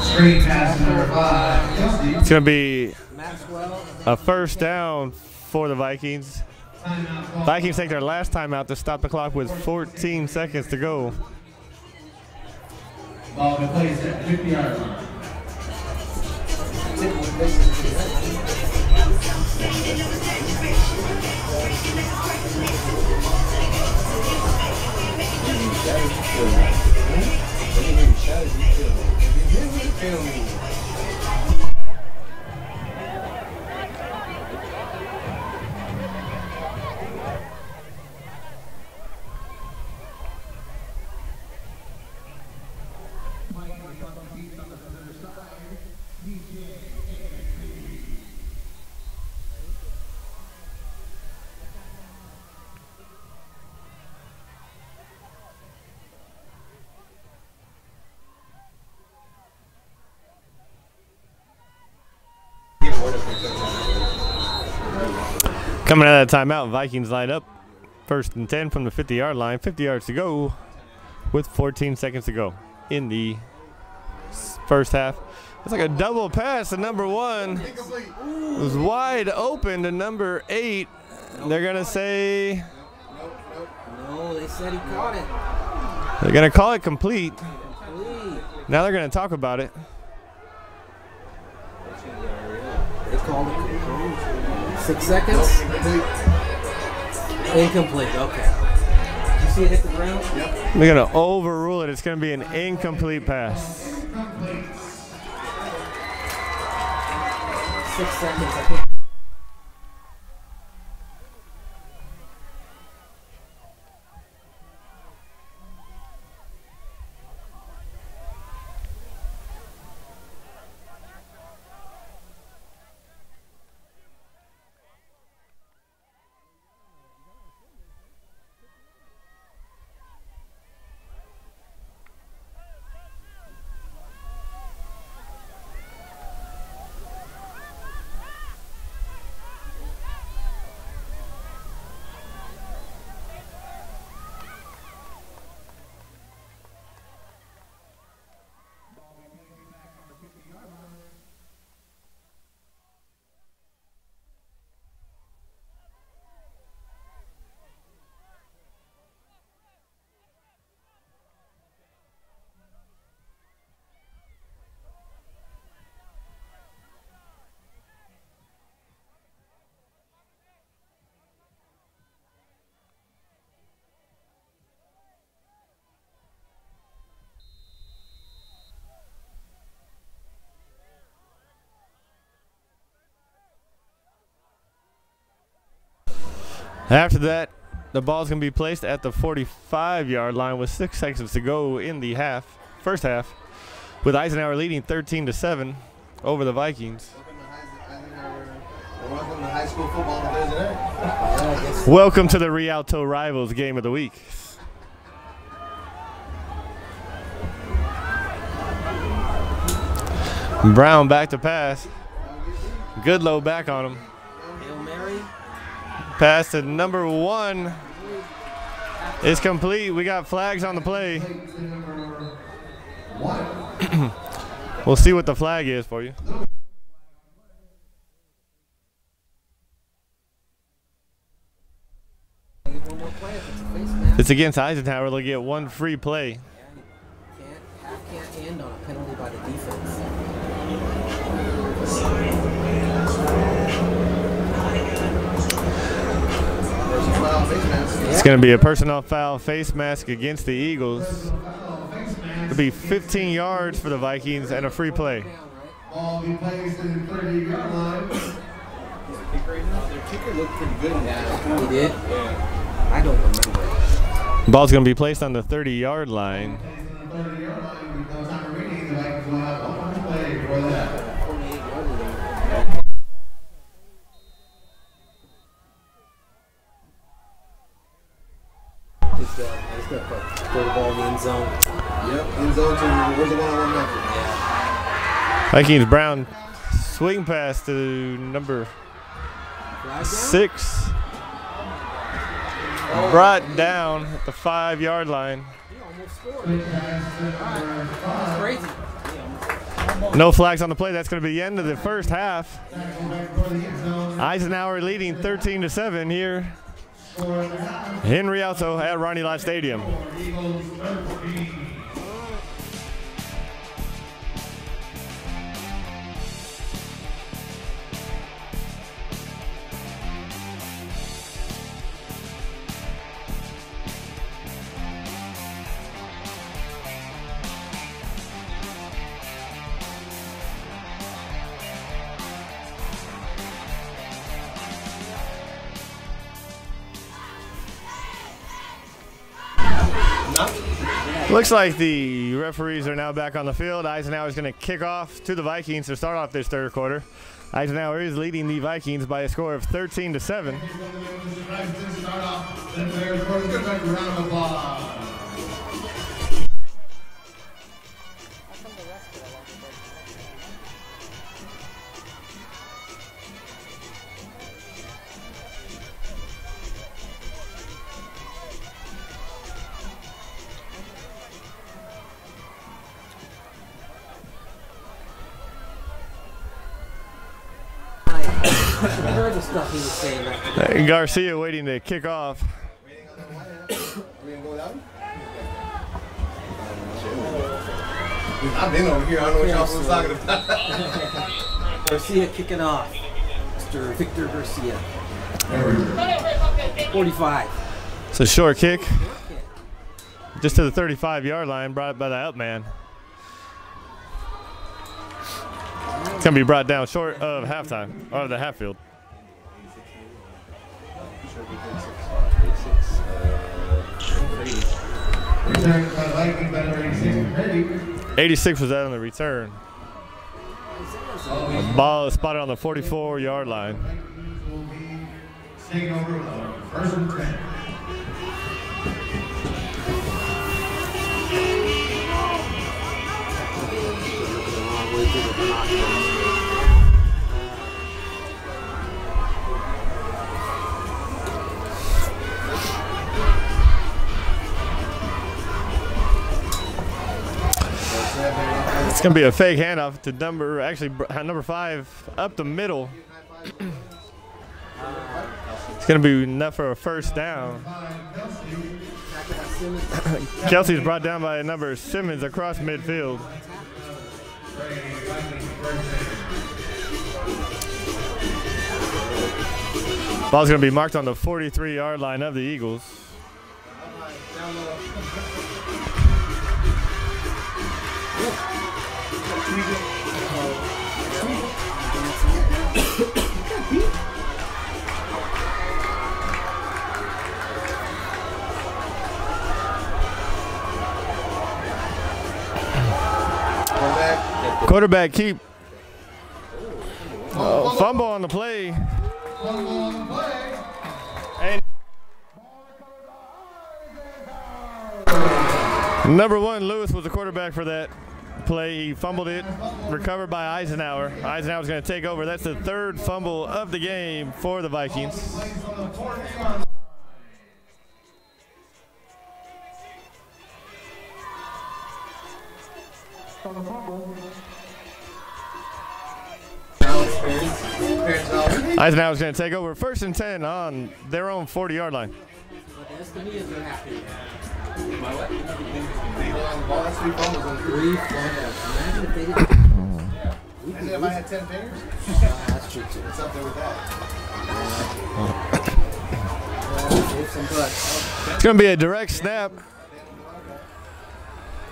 Screen pass number 5. It's going to be Maxwell. a first down for the Vikings. Vikings take their last timeout to stop the clock with 14 seconds to go. Ball been placed at 50-yard line. Coming out of that timeout, Vikings line up. 1st and 10 from the 50-yard line. 50 yards to go with 14 seconds to go in the first half. It's like a double pass to number 1. It was wide open to number 8. They're going to say... No, they said he caught it. They're going to call it complete. Complete. Now they're going to talk about it. They called it complete. 6 seconds. Incomplete. Okay. Did you see it hit the ground? Yep. They're going to overrule it. It's going to be an incomplete pass. 6 seconds. I think. After that, the ball's going to be placed at the 45-yard line with 6 seconds to go in the first half, with Eisenhower leading 13-7 over the Vikings. Welcome to high school football on Thursday night. Welcome to the Rialto Rivals game of the week. Brown back to pass. Good low back on him. Hail Mary. Pass to number 1 is complete. We got flags on the play. We'll see what the flag is for you. If it's against Eisenhower, they'll get 1 free play. Can't end on a penalty by the defense. It's going to be a personnel foul face mask against the Eagles. It'll be 15 yards for the Vikings and a free play. Ball be placed in the 30-yard line. Their kicker looked pretty good now. He did? Yeah. I don't remember. Ball's going to be placed on the 30-yard line. Just gonna throw the ball in the end zone. Yep, end zone to where's the one-on-one matchup? Yeah. Vikings Brown swing pass to number 6. Brought down at the 5-yard line. He almost scored. That's crazy. No flags on the play. That's going to be the end of the first half. Eisenhower leading 13-7 here in Rialto at Ronnie Lott Stadium. Looks like the referees are now back on the field. Eisenhower is going to kick off to the Vikings to start off this third quarter. Eisenhower is leading the Vikings by a score of 13-7. I heard the stuff he was saying after. Garcia waiting to kick off. I've been over here. I don't know what y'all was talking about. Garcia kicking off. Mr. Victor Garcia. 45. It's a short kick. Just to the 35-yard line, brought by the up man. It's going to be brought down short of halftime, or the half field. 86 was that on the return. The ball is spotted on the 44-yard line. First and 10. It's going to be a fake handoff to number 5 up the middle. It's going to be enough for a first down. Kelsey's brought down by number Simmons across midfield. Ball's going to be marked on the 43-yard line of the Eagles. Quarterback keep. Fumble on the play. And number 1, Lewis was the quarterback for that play. He fumbled it, recovered by Eisenhower. Eisenhower's going to take over. That's the 3rd fumble of the game for the Vikings. Eisenhower's going to take over 1st and 10 on their own 40-yard line. If I had 10 fingers? That's true too. It's up there with that. It's going to be a direct snap.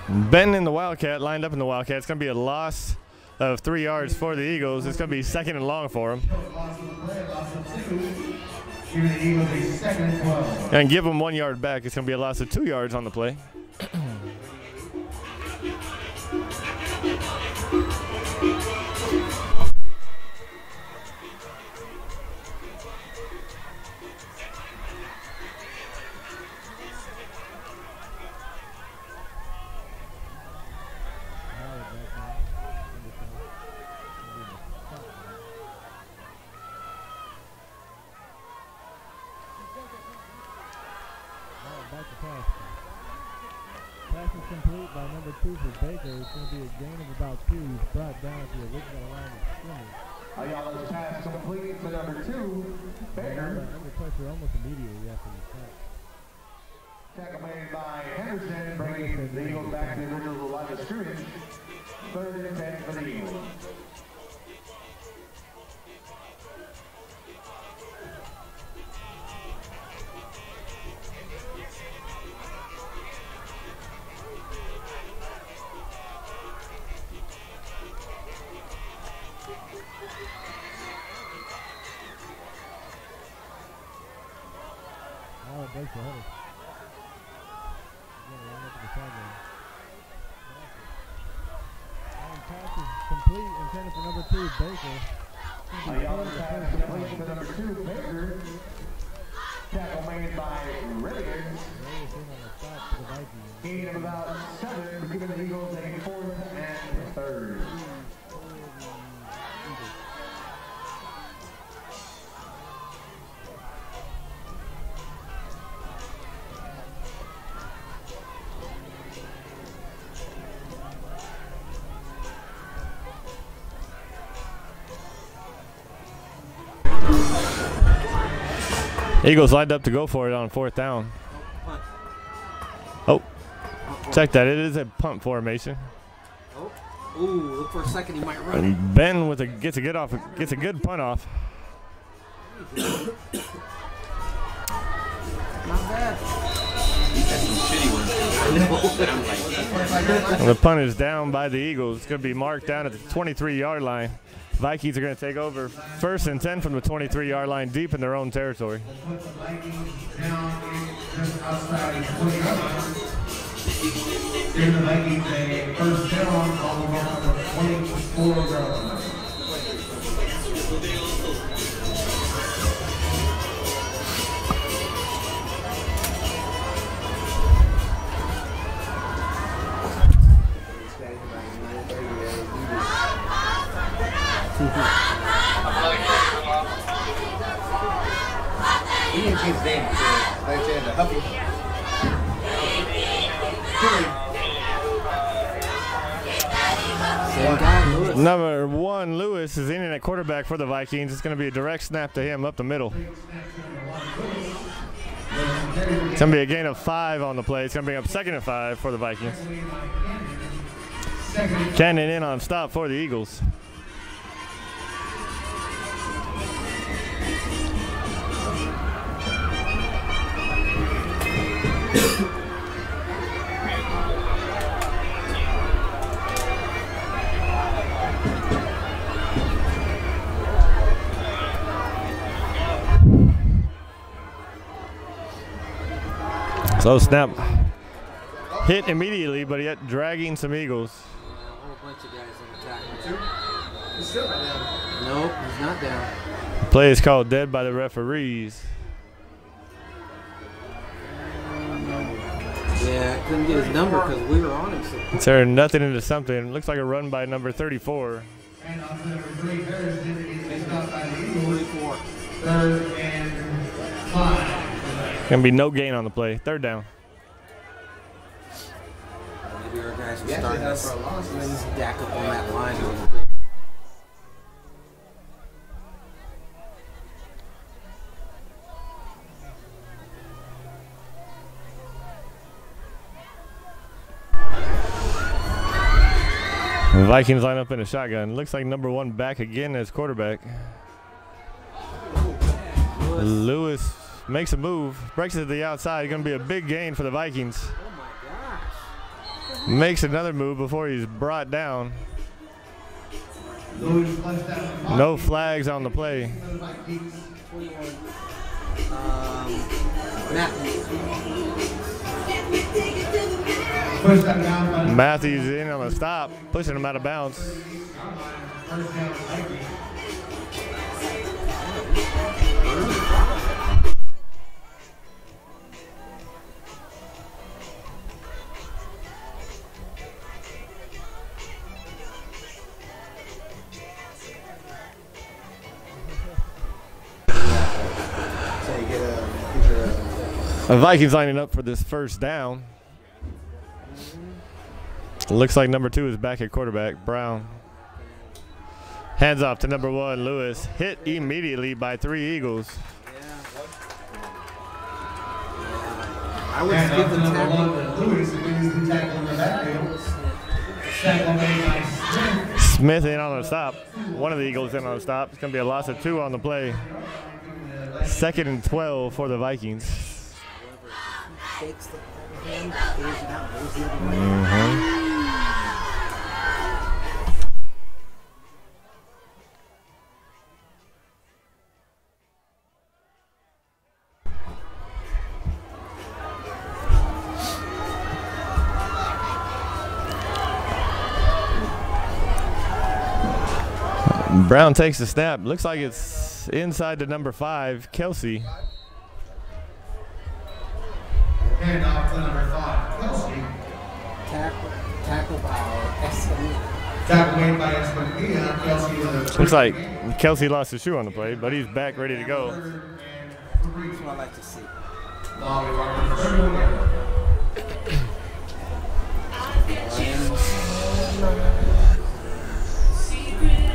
Benton in the Wildcat, lined up in the Wildcat. It's going to be a loss of 3 yards for the Eagles. It's going to be 2nd and long for them. And give them 1 yard back. It's going to be a loss of 2 yards on the play. Pass is complete by number 2 for Baker. It's going to be a gain of about 2. He's brought down at the original line of scrimmage. Ayala's pass complete to number 2, Baker. Under pressure almost immediately after the snap. Tackle made by Henderson, bringing the Eagles back to the original line of scrimmage. 3rd and 10 for the Eagles. Breaks the header. Line up to the sideline. Pass is complete, intended for number 2, Baker. Ayala's pass complete to number 2, Baker. Tackle made by Reddigan. Gain of about 7, giving the Eagles a 4th and 3rd. Eagles lined up to go for it on 4th down. Oh, check that. It is a punt formation. Oh, ooh, look for a second. He might run. And Ben with gets a good punt off. Not bad. And the punt is down by the Eagles. It's going to be marked down at the 23-yard line. Vikings are going to take over 1st and 10 from the 23-yard line, deep in their own territory. Give the Vikings a 1st down on the 24-yard line. He didn't change his name, so I said Huffy. Number 1, Lewis, is in at quarterback for the Vikings. It's going to be a direct snap to him up the middle. It's going to be a gain of 5 on the play. It's going to bring up 2nd and 5 for the Vikings. Cannon in on stop for the Eagles. So snap hit immediately, but yet dragging some Eagles. bunch of guys on the tackle. He's still not down. Nope, he's not down. Play is called dead by the referees. Yeah, couldn't get his number because we were on him. So Turn nothing into something. Looks like a run by number 34. And on to number 3, Harrison is stopped by the Eagles. 34. 3rd and 5. Gonna be no gain on the play. 3rd down. Maybe our guys will Yeah, start they have this. for a loss. Stack up on that line a little bit. The Vikings line up in a shotgun. Looks like number 1 back again as quarterback. Lewis makes a move, breaks it to the outside. Going to be a big gain for the Vikings. Oh my gosh. Makes another move before he's brought down. Louis flushed out. No flags on the play. 21. Matthews. Pushed that down by Matthews in on the stop, pushing him out of bounds. first down Vikings. So you get a The Vikings lining up for this first down. Looks like number 2 is back at quarterback, Brown. Hands off to number 1, Lewis. Hit immediately by 3 Eagles. I would And skip up the to number tackle. 1, Lewis, who is the tackle in the backfield. Tackle made by Smith. Smith in on the stop. One of the Eagles in on the stop. It's going to be a loss of 2 on the play. 2nd and 12 for the Vikings. Shakes the hand, clears it out, goes the other way. Brown takes the snap. Looks like it's inside to number 5, Kelsey. And off to number 5, Kelsey. Tackle by Escamilla. Tackle made by Escamilla. Kelsey with a Looks like Kelsey lost his shoe on the play, but he's back ready to go. That's what I like to see. long remark for everyone.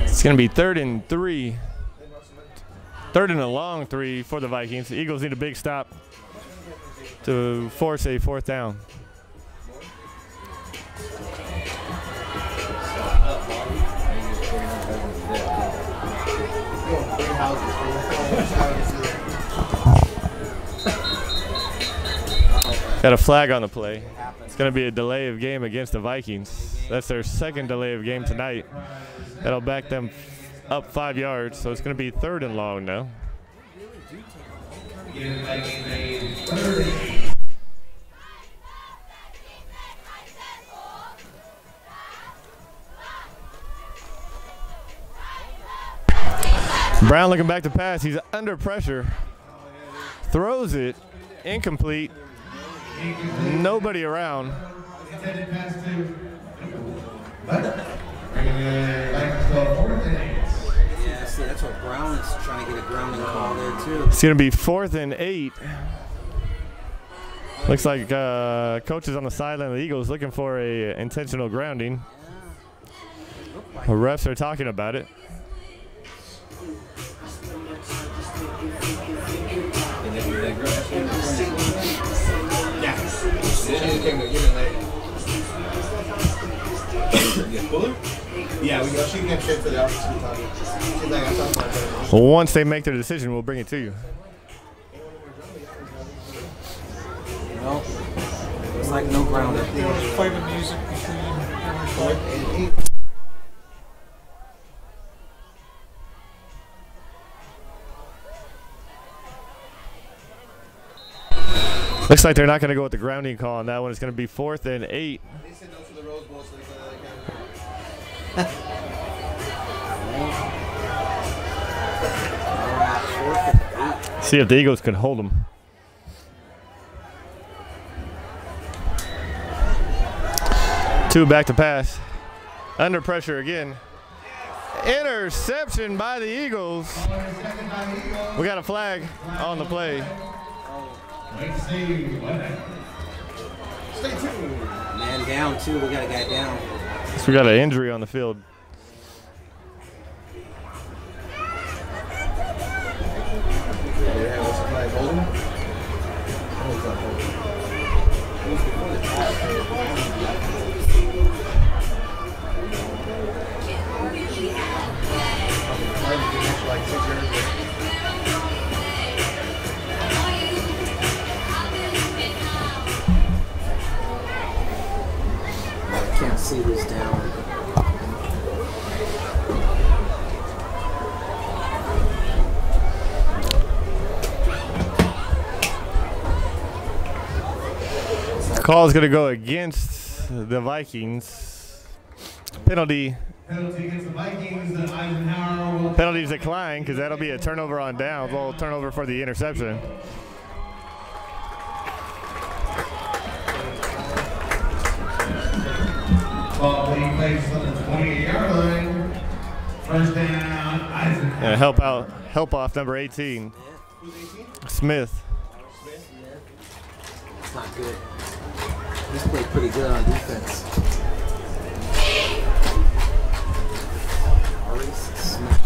It's going to be 3rd and 3. 3rd and a long 3 for the Vikings. The Eagles need a big stop to force a 4th down. Got a flag on the play. It's going to be a delay of game against the Vikings. That's their 2nd delay of game tonight. That'll back them up 5 yards, so it's going to be 3rd and long now. Brown looking back to pass. He's under pressure. Throws it. Incomplete. Nobody around. Intended pass to bringing it back to 4th and 8. Yeah, see, that's what Brown is trying to get a grounding call there, too. It's going to be 4th and 8. Looks like coaches on the sideline of the Eagles looking for a intentional grounding. The refs are talking about it. Yeah, she can get straight to the office sometime. She's like, I'm talking about that. Once they make their decision, we'll bring it to you. No. It's like no grounding. Play the music between every play. Looks like they're not going to go with the grounding call on that one. It's going to be 4th and 8. They said no to the Rose Bowl, so they can. See if the Eagles can hold them. Two back to pass. Under pressure again. Interception by the Eagles. We got a flag on the play. Man down too. We got a guy down. So we got an injury on the field. Can't see who's down. The call is going to go against the Vikings. Penalty. Penalty against the Vikings. Eisenhower will Penalties decline because that'll be a turnover on downs. Well, turnover for the interception. ball being placed on the 28-yard line. First down, Eisenhower. Yeah, help off number 18. Smith. It's not good. He's played pretty good on defense. Smith.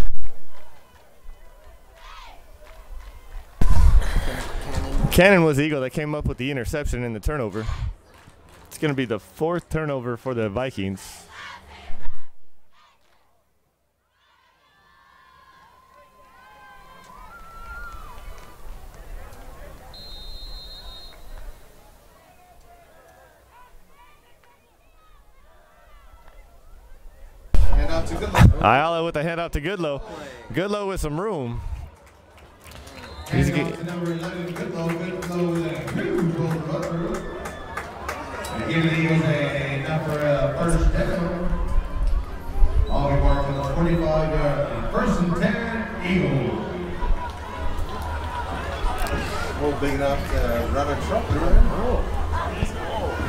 Cannon was the Eagle that came up with the interception and the turnover. It's going to be the fourth turnover for the Vikings. Handoff to Goodlow. Ayala with the handoff to Goodlow. Goodlow with some room. He's Handoff to number 11, Goodlow. Goodlow with a huge run through. And giving the Eagles enough for a first down. All be marked on the 45-yard. First and 10, Eagles. Oh, big enough to run a truck through him.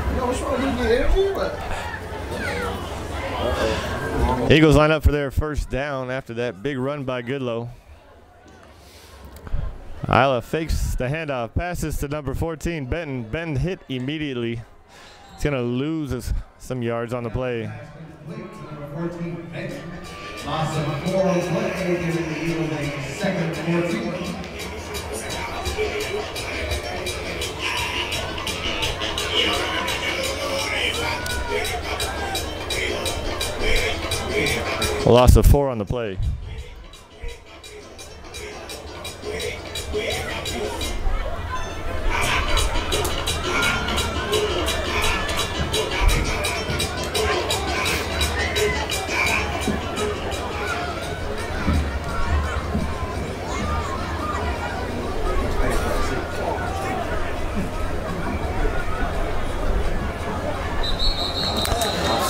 You know, what's wrong with the energy? But Eagles line up for their first down after that big run by Goodlow. Ayala fakes the handoff, passes to number 14, Benton. Benton hit immediately. He's going to lose some yards on the play. Number 14, Benton. Loss of 4 on play, giving the Eagles a second 14. A loss of 4 on the play.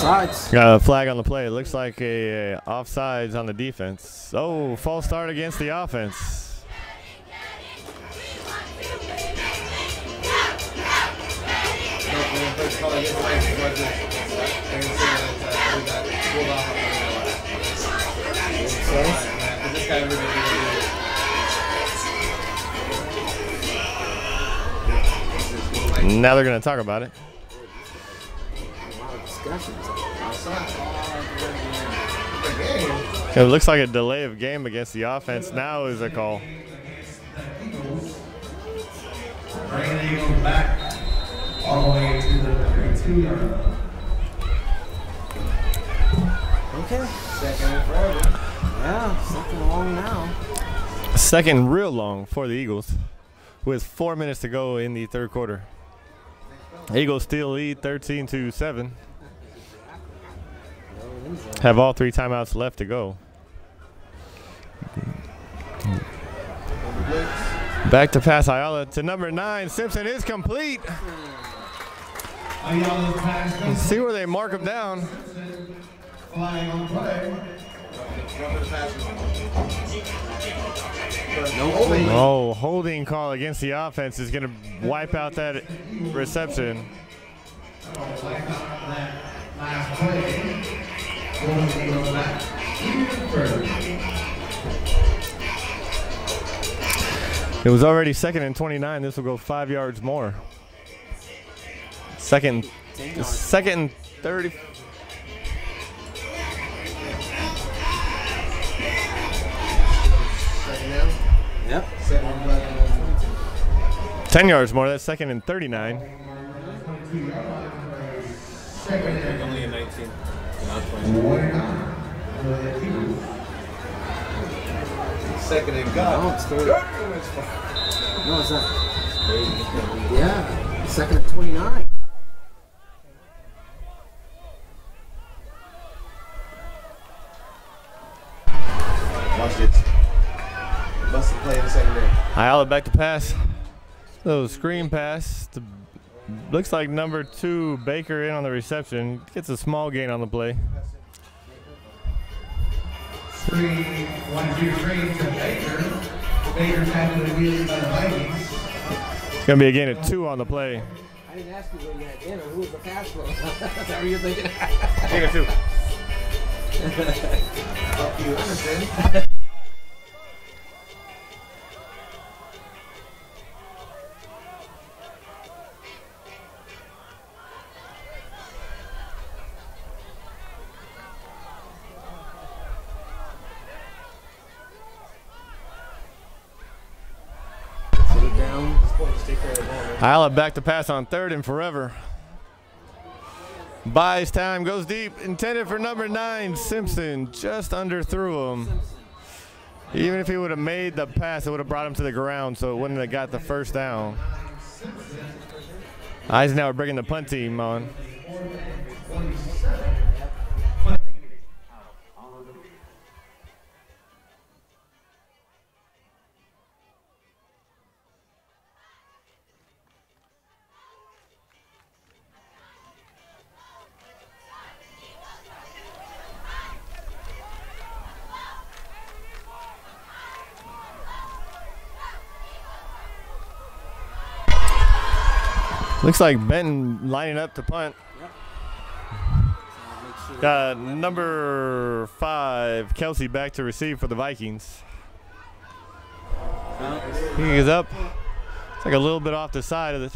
Offsides. Got a flag on the play. It looks like a offsides on the defense. Oh, false start against the offense. Now they're going to talk about it. It looks like a delay of game against the offense. Now is a call. Bringing the Eagles back all the way to the 32-yard line. Okay. second and forever. Yeah, second long now. Second real long for the Eagles with 4 minutes to go in the third quarter. Eagles still lead 13-7. Have all 3 timeouts left to go. Back to pass Ayala to number 9. Simpson is complete. Ayala's pass. See where they mark him down. Flying on play. Oh, holding call against the offense is going to wipe out that reception. Last play. It was already 2nd and 29. This will go 5 yards more. Second and 30. Yep. 10 yards more. That's 2nd and 39. Only a 19. Not 20. Second and God. No, it's third. No, it's not. Yeah. 2nd and 29. Watch this. Must have played in the secondary. Ayala back to pass. So screen pass. Looks like number 2 Baker in on the reception. Gets a small gain on the play. 3-1-2 screen to Baker. Baker's having to be by the Vikings. It's going to be a gain of 2 on the play. I didn't ask you what you had in or who was the pass pro. That's what you're thinking. Gain of 2. Fuck you, understand? Ayala back to pass on 3rd and forever. Buys time, goes deep, intended for number 9, Simpson. Just underthrew him. Even if he would have made the pass, it would have brought him to the ground, so it wouldn't have got the first down. Eisenhower bringing the punt team on. Looks like Benton lining up to punt. Number 5, Kelsey back to receive for the Vikings. He is up. It's like a little bit off the side of it.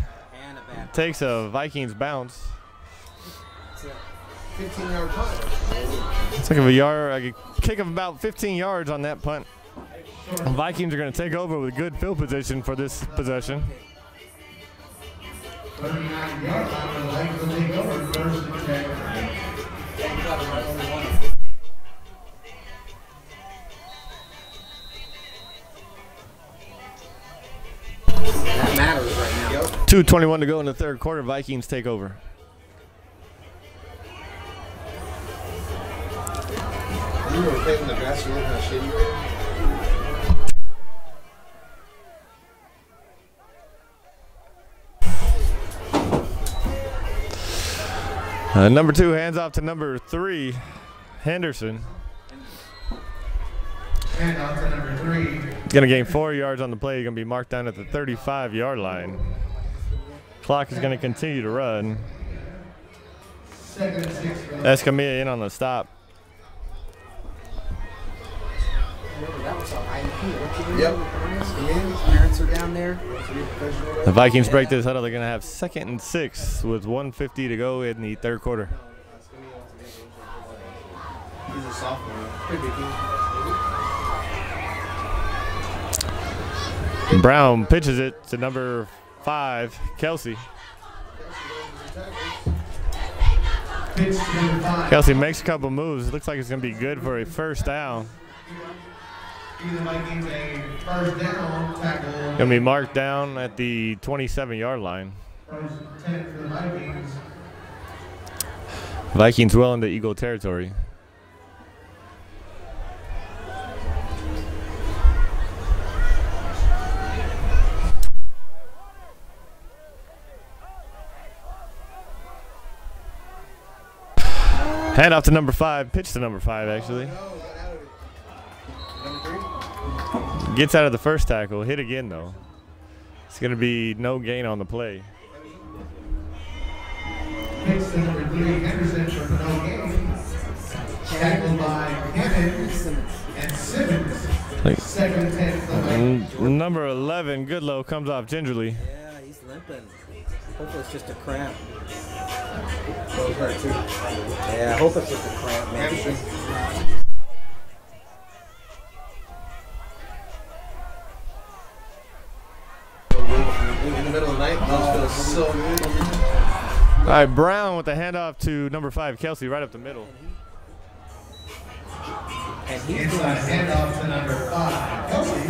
Takes a Vikings bounce. It's a 15-yard punt. It's like a kick of about 15 yards on that punt. The Vikings are going to take over with good field position for this possession. 39-yard line, the Vikings will take over 1st and 10. That matters right now. 2:21 to go in the 3rd quarter. Vikings take over. You were playing the grass, you look how shitty you are. Number 2 hands off to number 3, Henderson. And on to number 3. He's going to gain 4 yards on the play. He's going to be marked down at the 35-yard line. Clock is going to continue to run. 2nd and 6. Escamilla in on the stop. Yep. Parents are down there. The Vikings break this huddle. They're going to have 2nd and 6 with 1:50 to go in the 3rd quarter. He's a sophomore. Brown pitches it to number 5, Kelsey. Kelsey makes a couple moves. It looks like it's going to be good for a first down. The Vikings a first down tackle. Going to be marked down at the 27-yard line. First 10 for the Vikings. Vikings well into Eagle territory. Hand off to number 5. Pitch to number 5, actually. Gets out of the first tackle. Hit again, though. It's going to be no gain on the play. Pitch to number 3, Henderson for no gain. Tackled by Hammond and Simmons. Second attempt. Number 11, Goodlow, comes off gingerly. Yeah, he's limping. Hopefully it's just a cramp. Yeah, I hope it's just a cramp, man. In the middle of the night, those feel so good. All right, Brown with the handoff to number 5, Kelsey, right up the middle. And he's Inside handoff to number 5, Kelsey.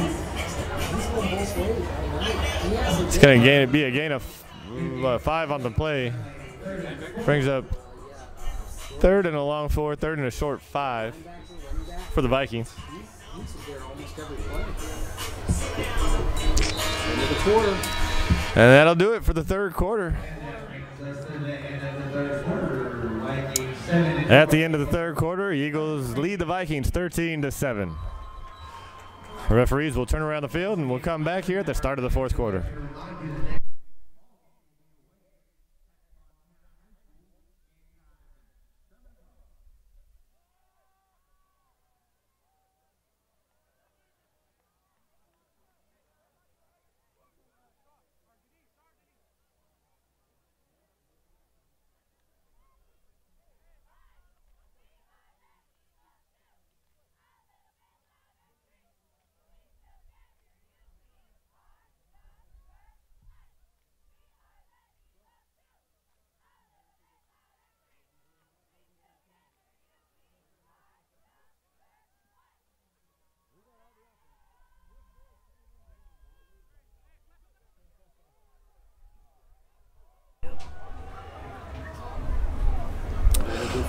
going both ways. It's going to be a gain of 5 on the play. Brings up 3rd and a long 4, 3rd and a short 5 for the Vikings. He's there almost every play. End of the quarter. And that'll do it for the 3rd quarter. At the end of the 3rd quarter, Eagles lead the Vikings 13-7. Referees will turn around the field and we'll come back here at the start of the 4th quarter.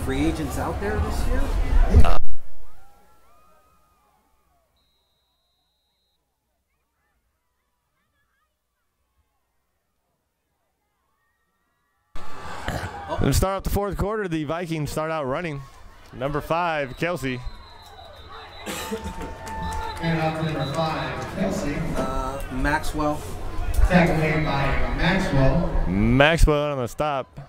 Free agents out there this year? To start off the 4th quarter, the Vikings start out running. Number 5, Kelsey. Handoff to number 5, Kelsey. Maxwell. Tackled made by Maxwell. Maxwell on the stop.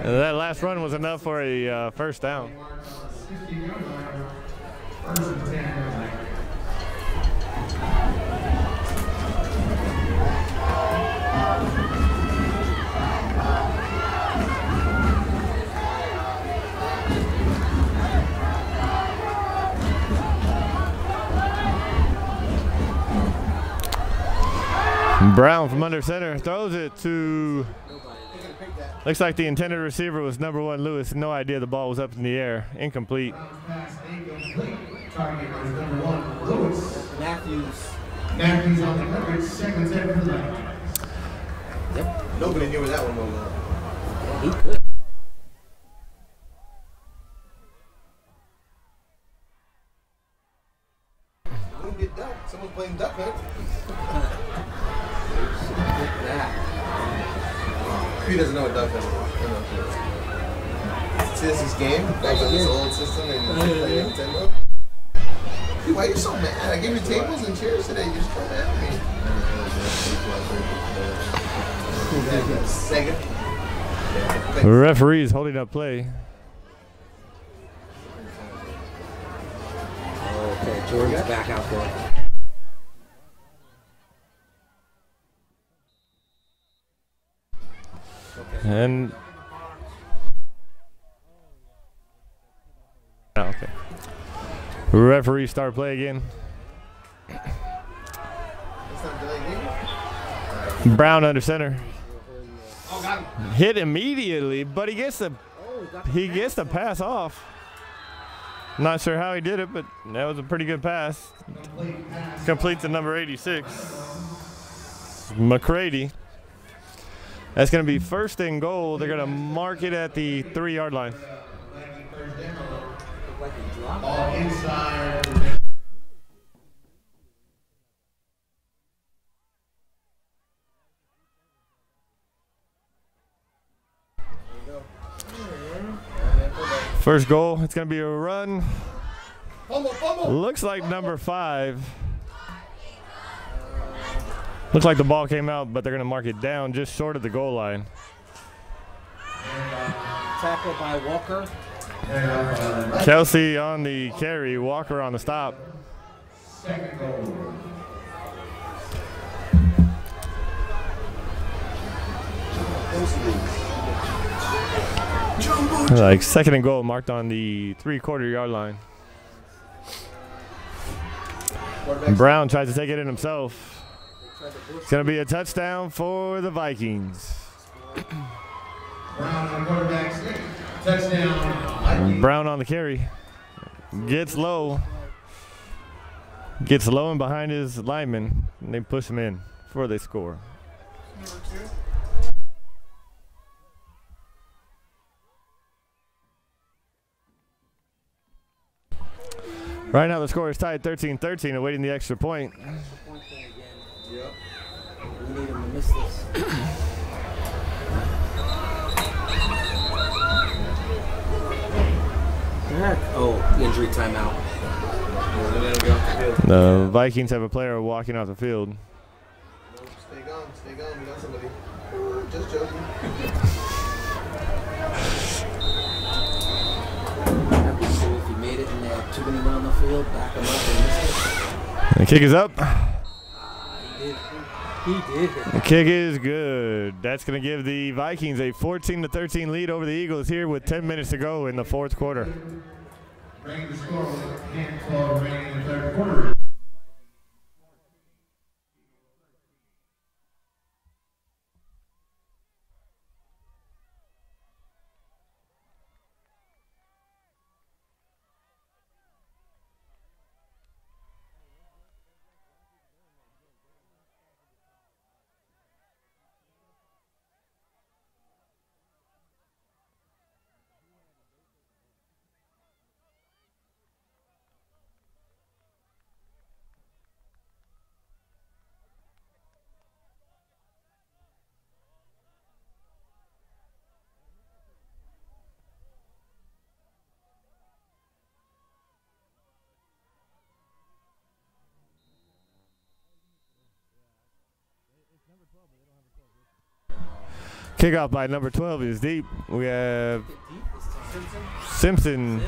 And that last run was enough for a first down. Brown from under center throws it to, looks like the intended receiver was number 1, Lewis. No idea the ball was up in the air. Incomplete. Target was number 1, Lewis. Matthews. Matthews on the coverage, second attempt for the Vikings. Yep. Nobody knew where that one was. Yeah, he could. Who get duck? Someone's playing duck hunt. He doesn't know what duck hunt is. See, this is game. Back on this old system and play Nintendo. Dude, why are you so mad? I gave you tables and chairs today. You're just so mad at me. Sega. Referees holding up play. Okay, Jordan's back out there. And okay. Referee start play again. Brown under center. Hit immediately, but he gets the pass off. Not sure how he did it, but that was a pretty good pass. Complete to number 86, McCready. That's going to be 1st and goal. They're going to mark it at the 3-yard line. All inside. First goal, it's going to be a run. Fumble, fumble. Looks like number 5. Looks like the ball came out, but they're going to mark it down just short of the goal line. Tackle by Walker. Kelsey on the carry, Walker on the stop. Second goal. Like 2nd and goal marked on the 3/4 yard line. Brown tries to take it in himself. It's going to be a touchdown for the Vikings. Brown on the quarterback sneak. Touchdown. Vikings. Brown on the carry. Gets low. Gets low and behind his lineman. And they push him in before they score. Right now the score is tied 13-13, awaiting the extra point. Point thing again. Yep. We need him to miss this. Oh, injury timeout. The Vikings have a player walking off the field. Stay gone, stay gone. We got somebody. Just joking. That'd be cool if he made it and they had too many men on the field, back him up and missed it. The kick is up. He did. The kick is good. That's going to give the Vikings a 14-13 lead over the Eagles here with 10 minutes to go in the 4th quarter. Bring the score with a handful remaining in the 3rd quarter. Kickoff by number 12 is deep. We have Simpson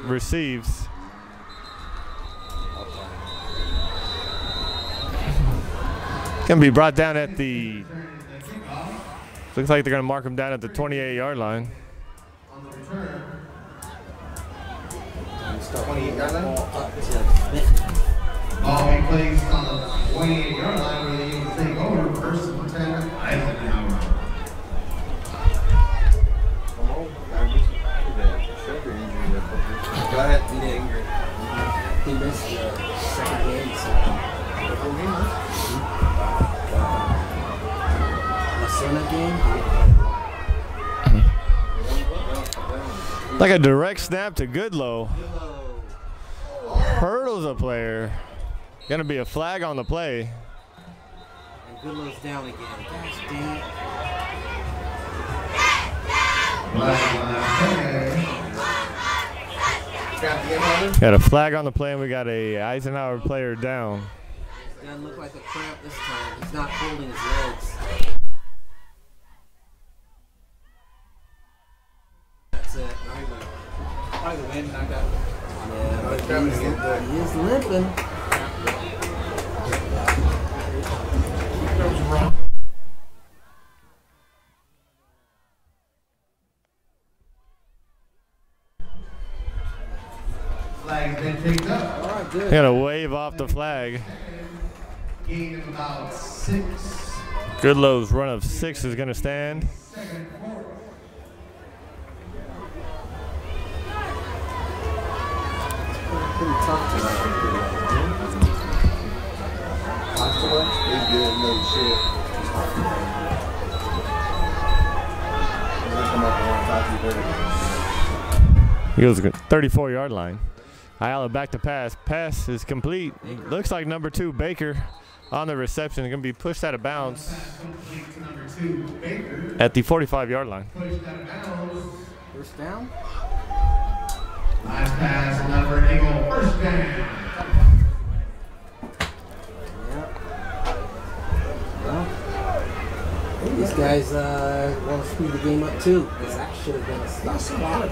receives. Going to be brought down at the, looks like they're going to mark him down at the 28-yard line. On the return. 28-yard line. Ball being placed on the 28-yard line where the Eagles take over. First and 10, Eisenhower. Go ahead. He missed the 2nd game, so. Like a direct snap to Goodlow. Hurdles a player. Gonna be a flag on the play. And Goodlow's down again. Gosh dang it. Got a flag on the play and we got a Eisenhower player down. It doesn't look like a cramp this time. He's not holding his legs. That's it. Probably the wind knocked out. Yeah, he is limping. That was wrong. Flag's been picked up. All right, good. Got to wave off the flag. Gain of about 6. Goodlow's run of 6 is going to stand. Second quarter. Pretty tough tonight. He's good, no shit. He goes to the 34-yard line. Ayala back to pass. Pass is complete. Looks like number 2, Baker, on the reception. Going to be pushed out of bounds Complete to number 2, Baker. at the 45-yard line. Pushed out of bounds. First down. Last pass, number Eagle, first down. These guys want to speed the game up too, because that should have been a stop.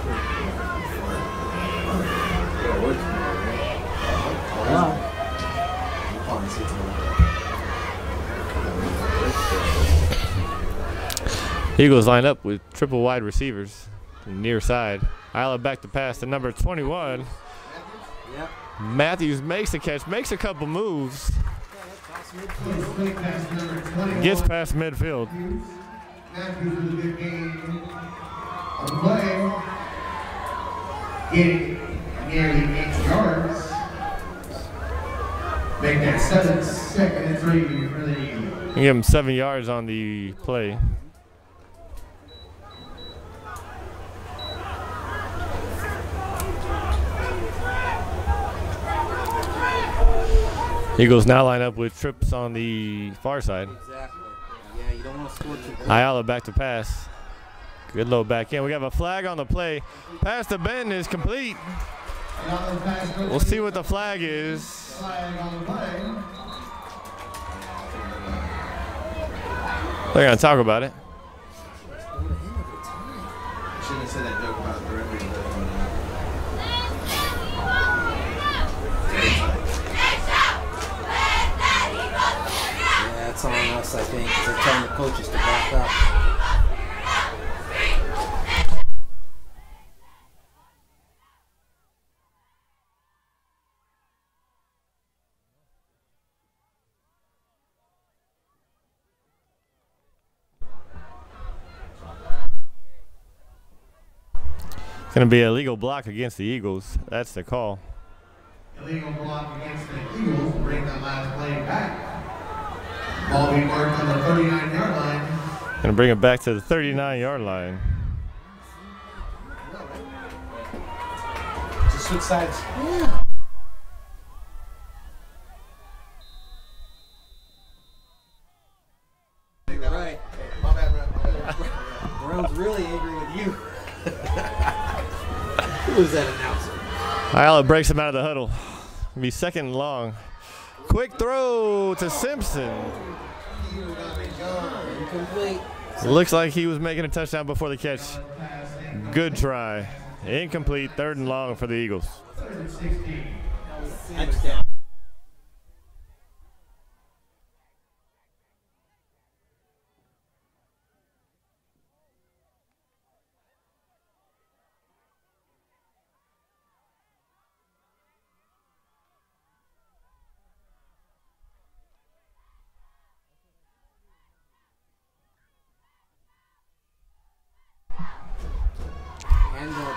Eagles line up with triple wide receivers, near side. Isla back to pass to number 21. Yep. Matthews makes the catch, makes a couple moves, gets past midfield. Matthews with a good game on the play. Getting nearly 8 yards. Make that 2nd and 3 for the Eagles. Give him 7 yards on the play. Eagles now line up with trips on the far side. Exactly. Yeah, you don't want to score too quick. Ayala back to pass. Good low back in. We have a flag on the play. Pass to Ben is complete. We'll see what the flag is. Flag on the play. They're going to talk about it. Shouldn't have said that joke about the referee. Yeah, it's on us, I think, because they're telling the coaches to back up. It's going to be a legal block against the Eagles. That's the call. Illegal block against the Eagles to bring that last play back. Ball being marked on the 39-yard line. Going to bring it back to the 39-yard line. Just switch sides. Yeah. Right. My bad, bro. Brown's really angry with you. Who was that announcer? Ayala breaks him out of the huddle. It'll be 2nd and long. Quick throw to Simpson. Incomplete. Looks like he was making a touchdown before the catch. Good try. Incomplete, 3rd and long for the Eagles. 3rd and 16. Touchdown.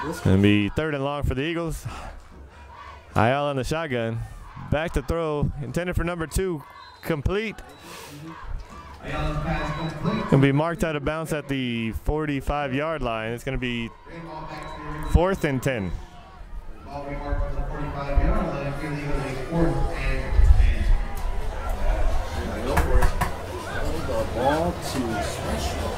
It's going to be 3rd and long for the Eagles. Ayala in the shotgun. Back to throw. Intended for number 2. Complete. Ayala's pass complete. Going to be marked out of bounds at the 45-yard line. It's going to be 4th and 10. Ball being marked on the 45-yard line. Give the Eagles a 4th and 10. Go for it. The ball to special.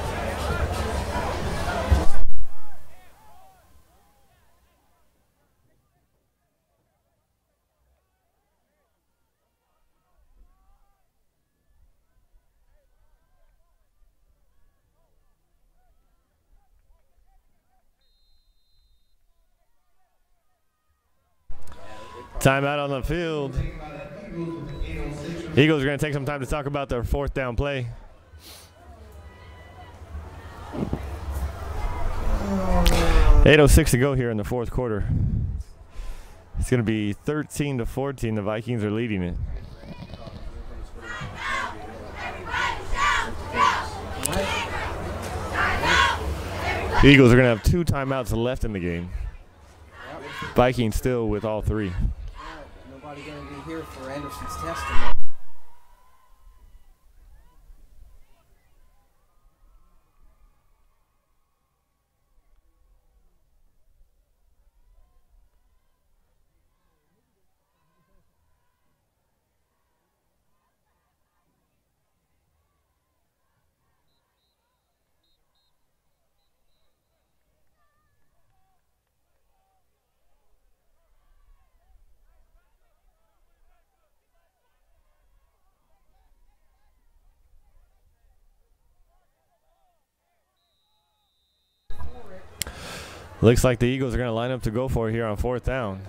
Timeout on the field. Eagles are going to take some time to talk about their 4th down play. .806 to go here in the 4th quarter. It's going to be 13-14. The Vikings are leading it. The Eagles are going to have 2 timeouts left in the game. Vikings still with all 3. Nobody going to be here for Anderson's testimony. Looks like the Eagles are going to line up to go for it here on 4th down.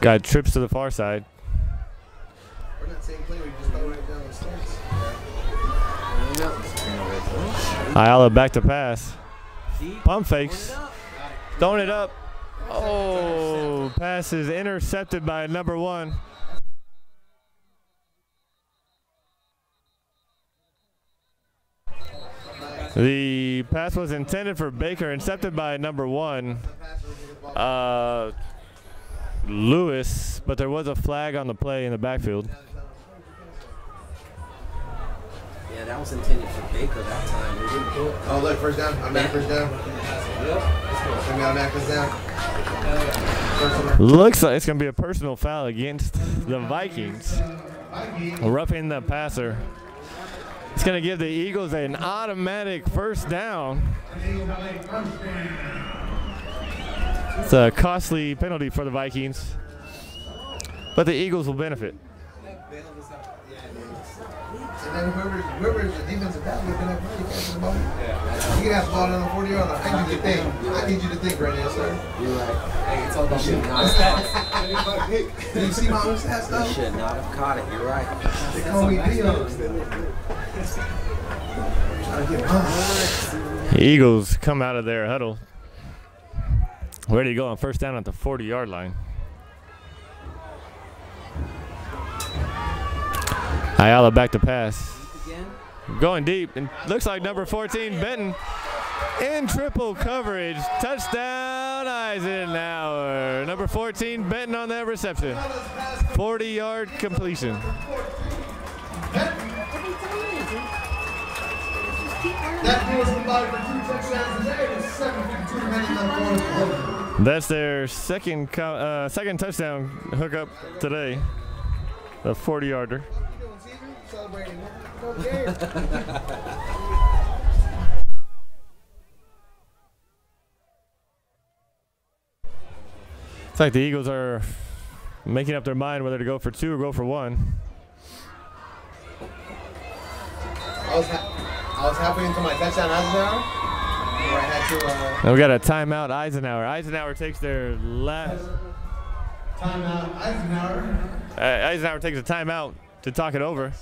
Got trips to the far side. We're not saying play, we just throw right down the sticks. Ayala back to pass. Pump fakes. Throwing it up. Oh, pass is intercepted by number 1. The pass was intended for Baker, intercepted by number 1, Lewis, but there was a flag on the play in the backfield. Yeah, that was intended for Baker that time. Oh, look, first down. I'm back, first down. I'm back, first down. Looks like it's going to be a personal foul against the Vikings. Roughing the passer. It's going to give the Eagles an automatic first down. It's a costly penalty for the Vikings, but the Eagles will benefit. And then whoever's the defensive back looking at play, catching the ball. You can have the ball on the 40-yard line. I need you to think. I need you to think right now, sir. You're right. Hey, it's all about shooting stats. Did you see my own stats, though? You should not have caught it. You're right. They call me Dion. Trying to get behind. Eagles come out of their huddle. Ready to go on first down at the 40-yard line. Ayala back to pass. Going deep, and looks like number 14, Benton, in triple coverage. Touchdown, Eisenhower. Number 14, Benton on that reception. 40-yard completion. That was combined for 2 touchdowns today with 7:52 remaining left on the quarter. That's their second touchdown hookup today. The 40-yarder. Celebrating. It's like the Eagles are making up their mind whether to go for 2 or go for 1. I was halfway into my touchdown Eisenhower, where I had to. And we got a timeout, Eisenhower. Eisenhower takes their last. Timeout, Eisenhower. Eisenhower takes a timeout to talk it over.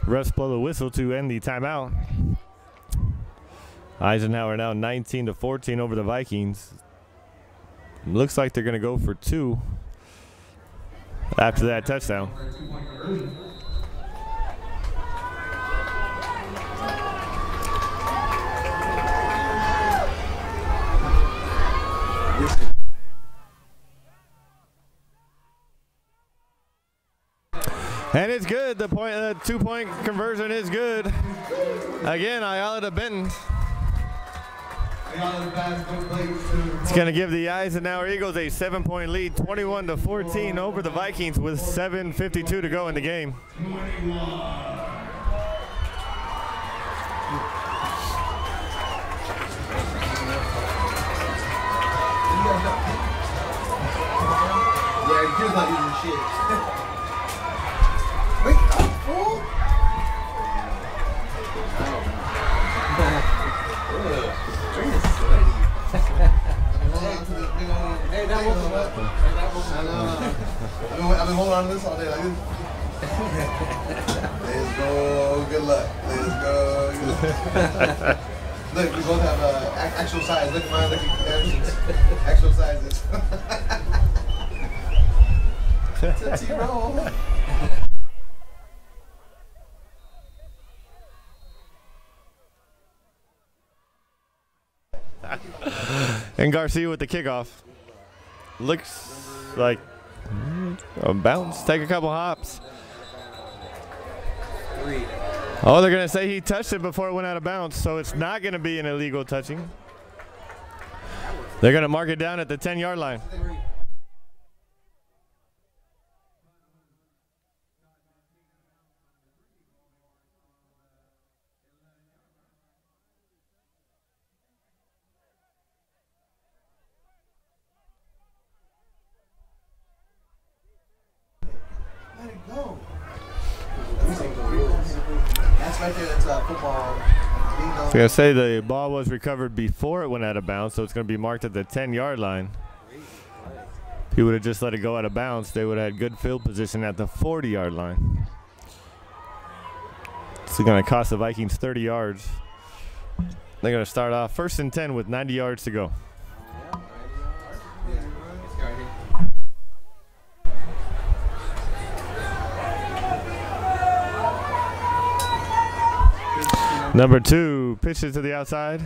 Refs blow the whistle to end the timeout. Eisenhower now 19-14 over the Vikings. Looks like they're going to go for 2 after that touchdown. And it's good. The 2-point conversion is good. Again, Ayala to Benton. It's going to give the Eisenhower Eagles a 7-point lead, 21-14 over the Vikings with 7:52 to go in the game. Yeah, he's not using shit. Wake up, fool! Hey, that was I've been holding on to this all day like this. Let's go, good luck. Let's go, good luck. Look, we both have actual size. Look at mine, look at Anderson's. Actual sizes. Tootsie roll. And Garcia with the kickoff. Looks like a bounce. Take a couple hops. 3. Oh, they're going to say he touched it before it went out of bounds, so it's not going to be an illegal touching. They're going to mark it down at the 10-yard line. Let it go. That's right there. That's football. I was going to say the ball was recovered before it went out of bounds, so it's going to be marked at the 10-yard line. If he would have just let it go out of bounds, they would have had good field position at the 40-yard line. It's going to cost the Vikings 30 yards. They're going to start off 1st and 10 with 90 yards to go. Number 2 pitches to the outside.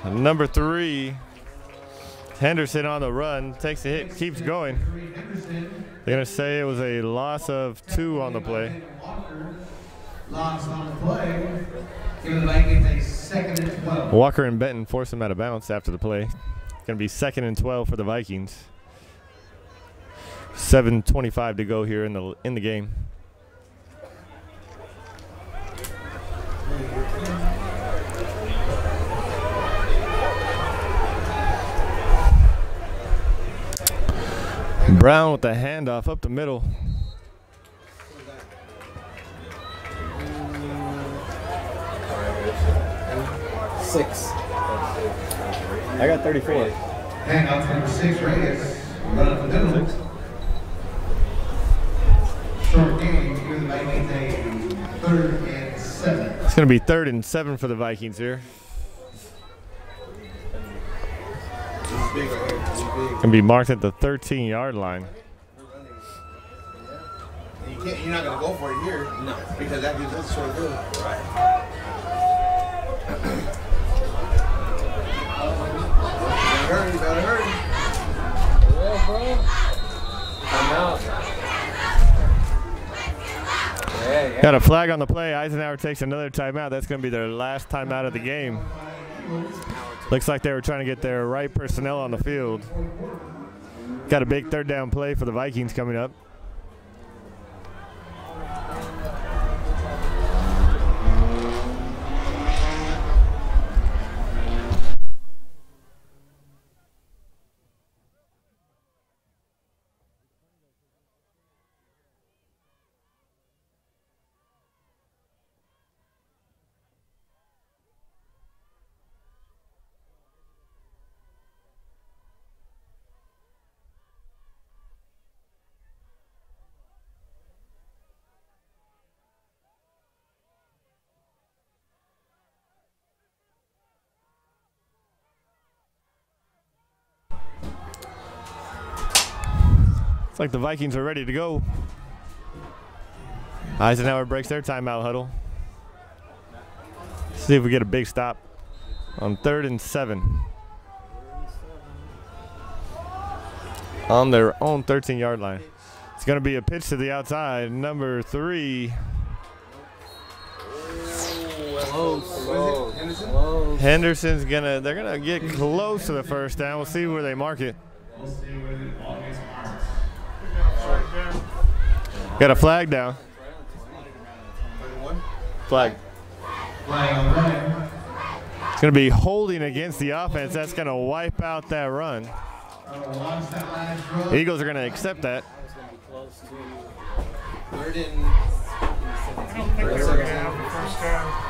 Number 3, Henderson on the run, takes the hit, keeps going. They're going to say it was a loss of 2 on the play. Loss on the play. Give the Vikings a 2nd and 12. Walker and Benton force him out of bounds after the play. It's going to be 2nd and 12 for the Vikings. 7:25 to go here in the game. Brown with the handoff up the middle. Six. I got 34. Handoff number 6, Reyes. Run up the middle. Short game. Give the Vikings a 3rd and 7. It's going to be 3rd and 7 for the Vikings here. Going to be marked at the 13-yard line. You're not going to go for it here. No. Because that gives us a short field. Right. You better hurry. Yeah, bro. I'm out. Yeah. Got a flag on the play. Eisenhower takes another timeout. That's going to be their last timeout of the game. Looks like they were trying to get their right personnel on the field. Got a big 3rd down play for the Vikings coming up. Like the Vikings are ready to go. Eisenhower breaks their timeout huddle. See if we get a big stop on 3rd and 7. On their own 13-yard line. It's going to be a pitch to the outside. Number 3. Close. Henderson's they're gonna get close to the 1st down. We'll see where they mark it. Got a flag down. Flag. It's going to be holding against the offense. That's going to wipe out that run. Eagles are going to accept that.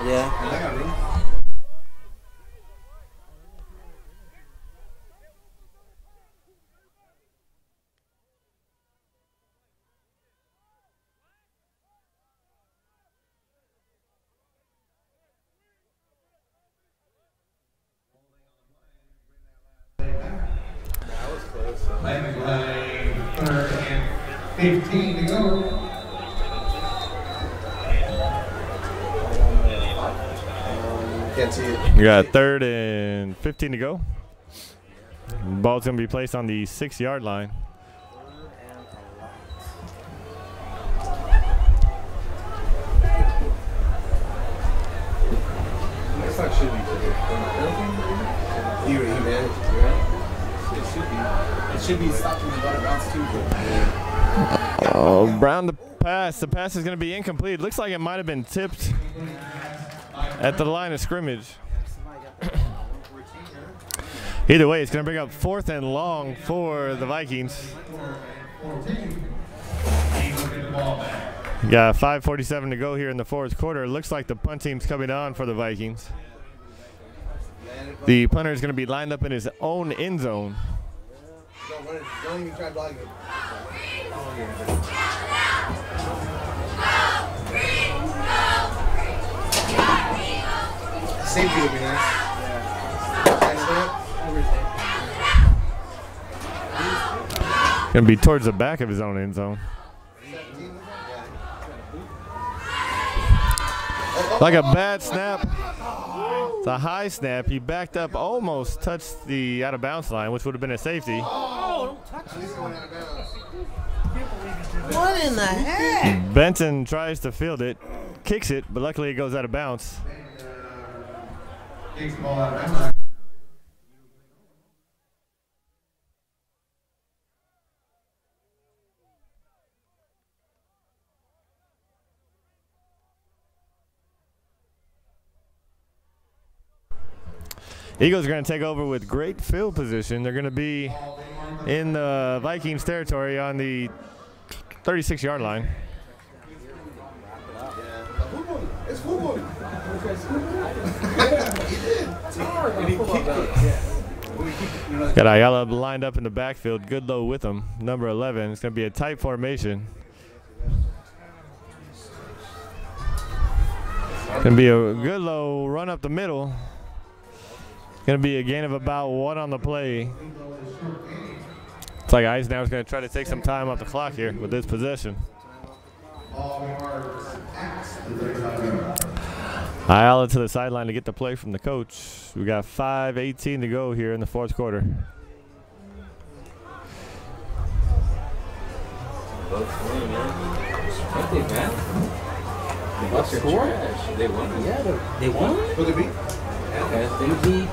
Yeah. Vikings will have a 3rd and 15 to go. Can't see it. We got 3rd and 15 to go. Ball's going to be placed on the 6-yard line. It should be stopped in the gutter bounce too. Oh, Brown the pass. The pass is going to be incomplete. Looks like it might have been tipped at the line of scrimmage. Either way, it's going to bring up 4th and long for the Vikings. Got 5:47 to go here in the 4th quarter. Looks like the punt team's coming on for the Vikings. The punter is going to be lined up in his own end zone. Don't even try blocking it. Safety would be nice. Going to be towards the back of his own end zone. Like a bad snap. It's a high snap. He backed up, almost touched the out of bounds line, which would have been a safety. Oh, don't touch it. What in the heck? Benton tries to field it, kicks it, but luckily it goes out of bounds. Takes the ball out of bounds. Eagles are going to take over with great field position. They're going to be in the Vikings territory on the 36-yard line. It's football. Got Ayala lined up in the backfield. Goodlow with him, number 11. It's going to be a tight formation. Going to be a Goodlow run up the middle. Going to be a gain of about 1 on the play. It's like Eisenhower's going to try to take some time off the clock here with this possession. Ayala to the sideline to get the play from the coach. We got 5:18 to go here in the 4th quarter. They won. Yeah, they won. Who they beat? They beat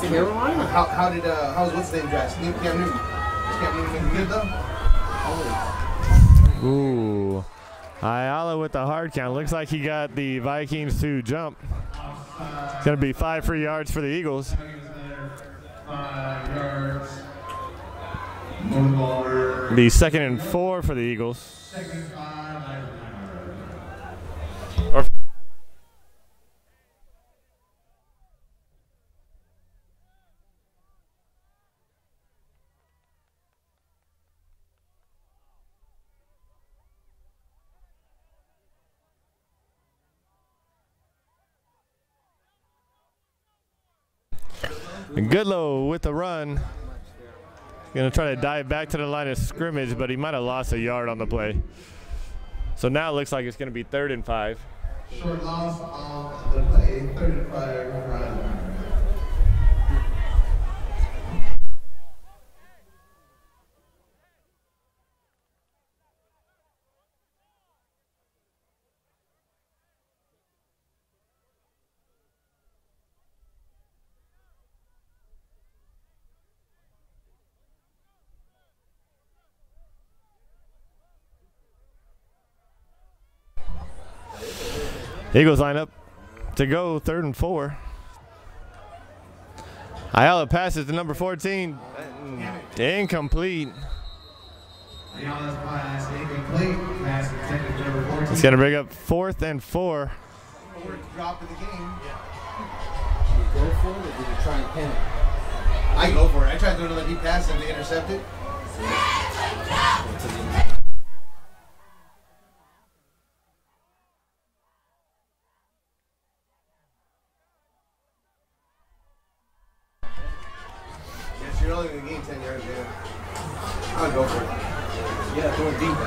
Carolina. How's what's the name dress? Cam Newton. Is Cam Newton good though? Ooh. Ayala with the hard count. Looks like he got the Vikings to jump. It's going to be 5 free yards for the Eagles. 5 yards. Move the ball over. The 2nd and 4 for the Eagles. Second 5. And Goodlow with the run. Going to try to dive back to the line of scrimmage, but he might have lost a yard on the play. So now it looks like it's going to be 3rd and 5. Short loss on the play. 3rd and 5. Run. Eagles line up to go 3rd and 4. Ayala passes to number 14. Incomplete. Ayala's pass incomplete. Pass intended to number 14. It's going to bring up 4th and 4. Drop in the game. Did you go for it or did you try and pin it? I go for it. I tried doing it like he passed and they intercepted. You're only going to gain 10 yards, yeah. I would go for it. Yeah, throw it deep.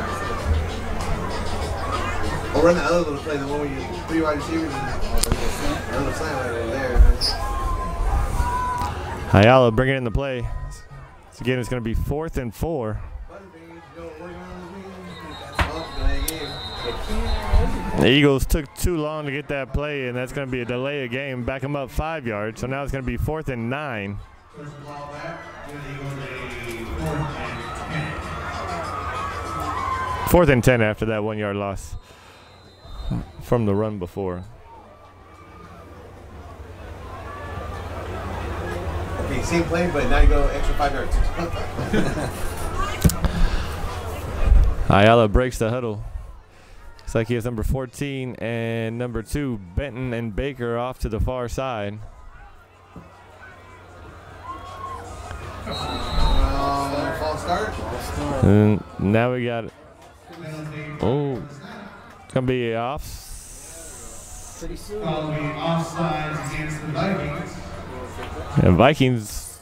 run the other little play, the one where you 3 wide receivers and a little slant right over there. Man. Ayala bringing in the play. So again, it's going to be 4th and 4. The Eagles took too long to get that play, and that's going to be a delay of game. Back them up 5 yards. So now it's going to be 4th and 9. 4th and 10 after that 1 yard loss from the run before. Okay, same play, but now you go extra 5 yards. Ayala breaks the huddle. Looks like he has number 14 and number 2, Benton and Baker, off to the far side. False start. And now we got, oh, it's going to be off. Pretty soon. Offsides against the Vikings. And Vikings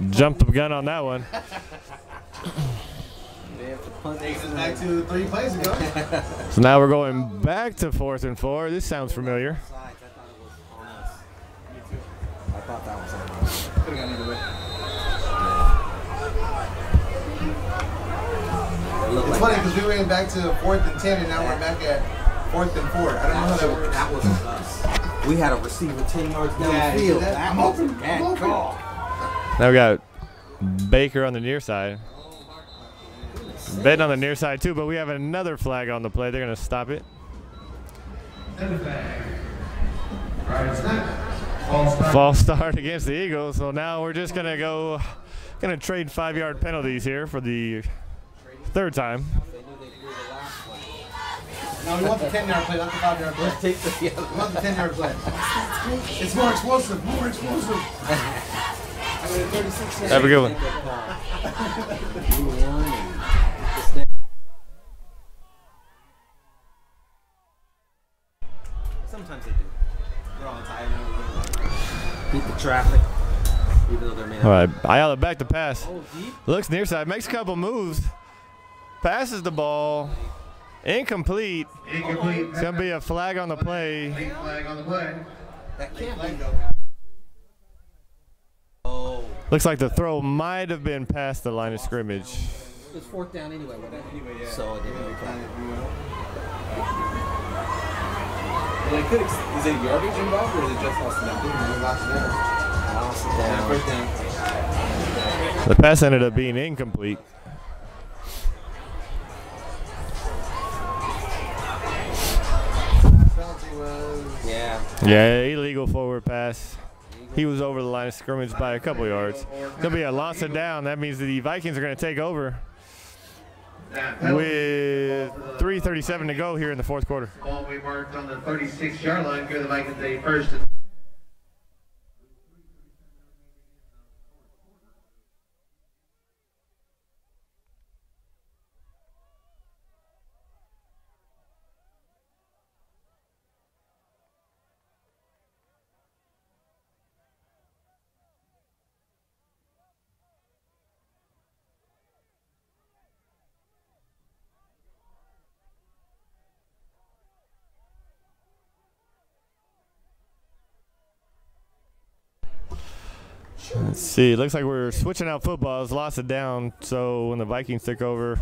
jumped the gun on that one. They have to punt Takes us back to 3 plays ago. So now we're going back to 4th and 4. This sounds familiar. I thought it was on us. Me too. I thought that was on us. Could have gone either way. It's funny because we went back to 4th and 10 and now we're back at 4th and 4. I don't know how that works. That wasn't us. We had a receiver 10 yards down Yeah, the field. that- That I'm was open. a bad I'm open. call. Now we got Baker on the near side. Benton on the near side too, but we have another flag on the play. They're going to stop it. False start against the Eagles. So now we're just going to trade 5-yard penalties here for the 3rd time. No, we want the 10-yard play, not the 5-yard play. Let's take the We want the 10-yard play. It's more explosive, more explosive. Have a good one. Sometimes they do. They're all tired. Beat the traffic. Even though they're made All right, Ayala back to pass. Oh, deep. Looks near side, makes a couple moves, passes the ball, incomplete. Incomplete. It's going to be a flag on the play. Late flag on the play. That can't be. Oh. Looks like the throw might have been past the line of scrimmage. It was 4th down anyway. So it didn't count. Well, is it yardage involved or is it just lost down? Lost it down. First down. The pass ended up being incomplete. Yeah. Yeah, illegal forward pass. He was over the line of scrimmage by a couple yards. It's going to be a loss of down. That means the Vikings are going to take over with 3:37 to go here in the 4th quarter. Ball we marked on the 36-yard line. Give the Vikings a first. Let's see. It looks like we're switching out footballs. Lost it down. So when the Vikings took over,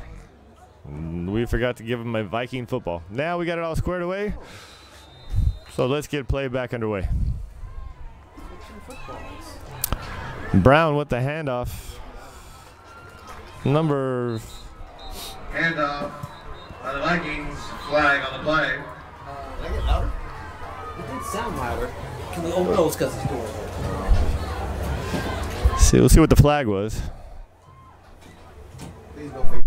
we forgot to give them a Viking football. Now we got it all squared away. So let's get play back underway. Brown with the handoff. Number. Handoff by the Vikings. Flag on the play. Can I get louder? It did sound louder. Can we open those because it's doors? See, we'll see what the flag was. Please don't fake.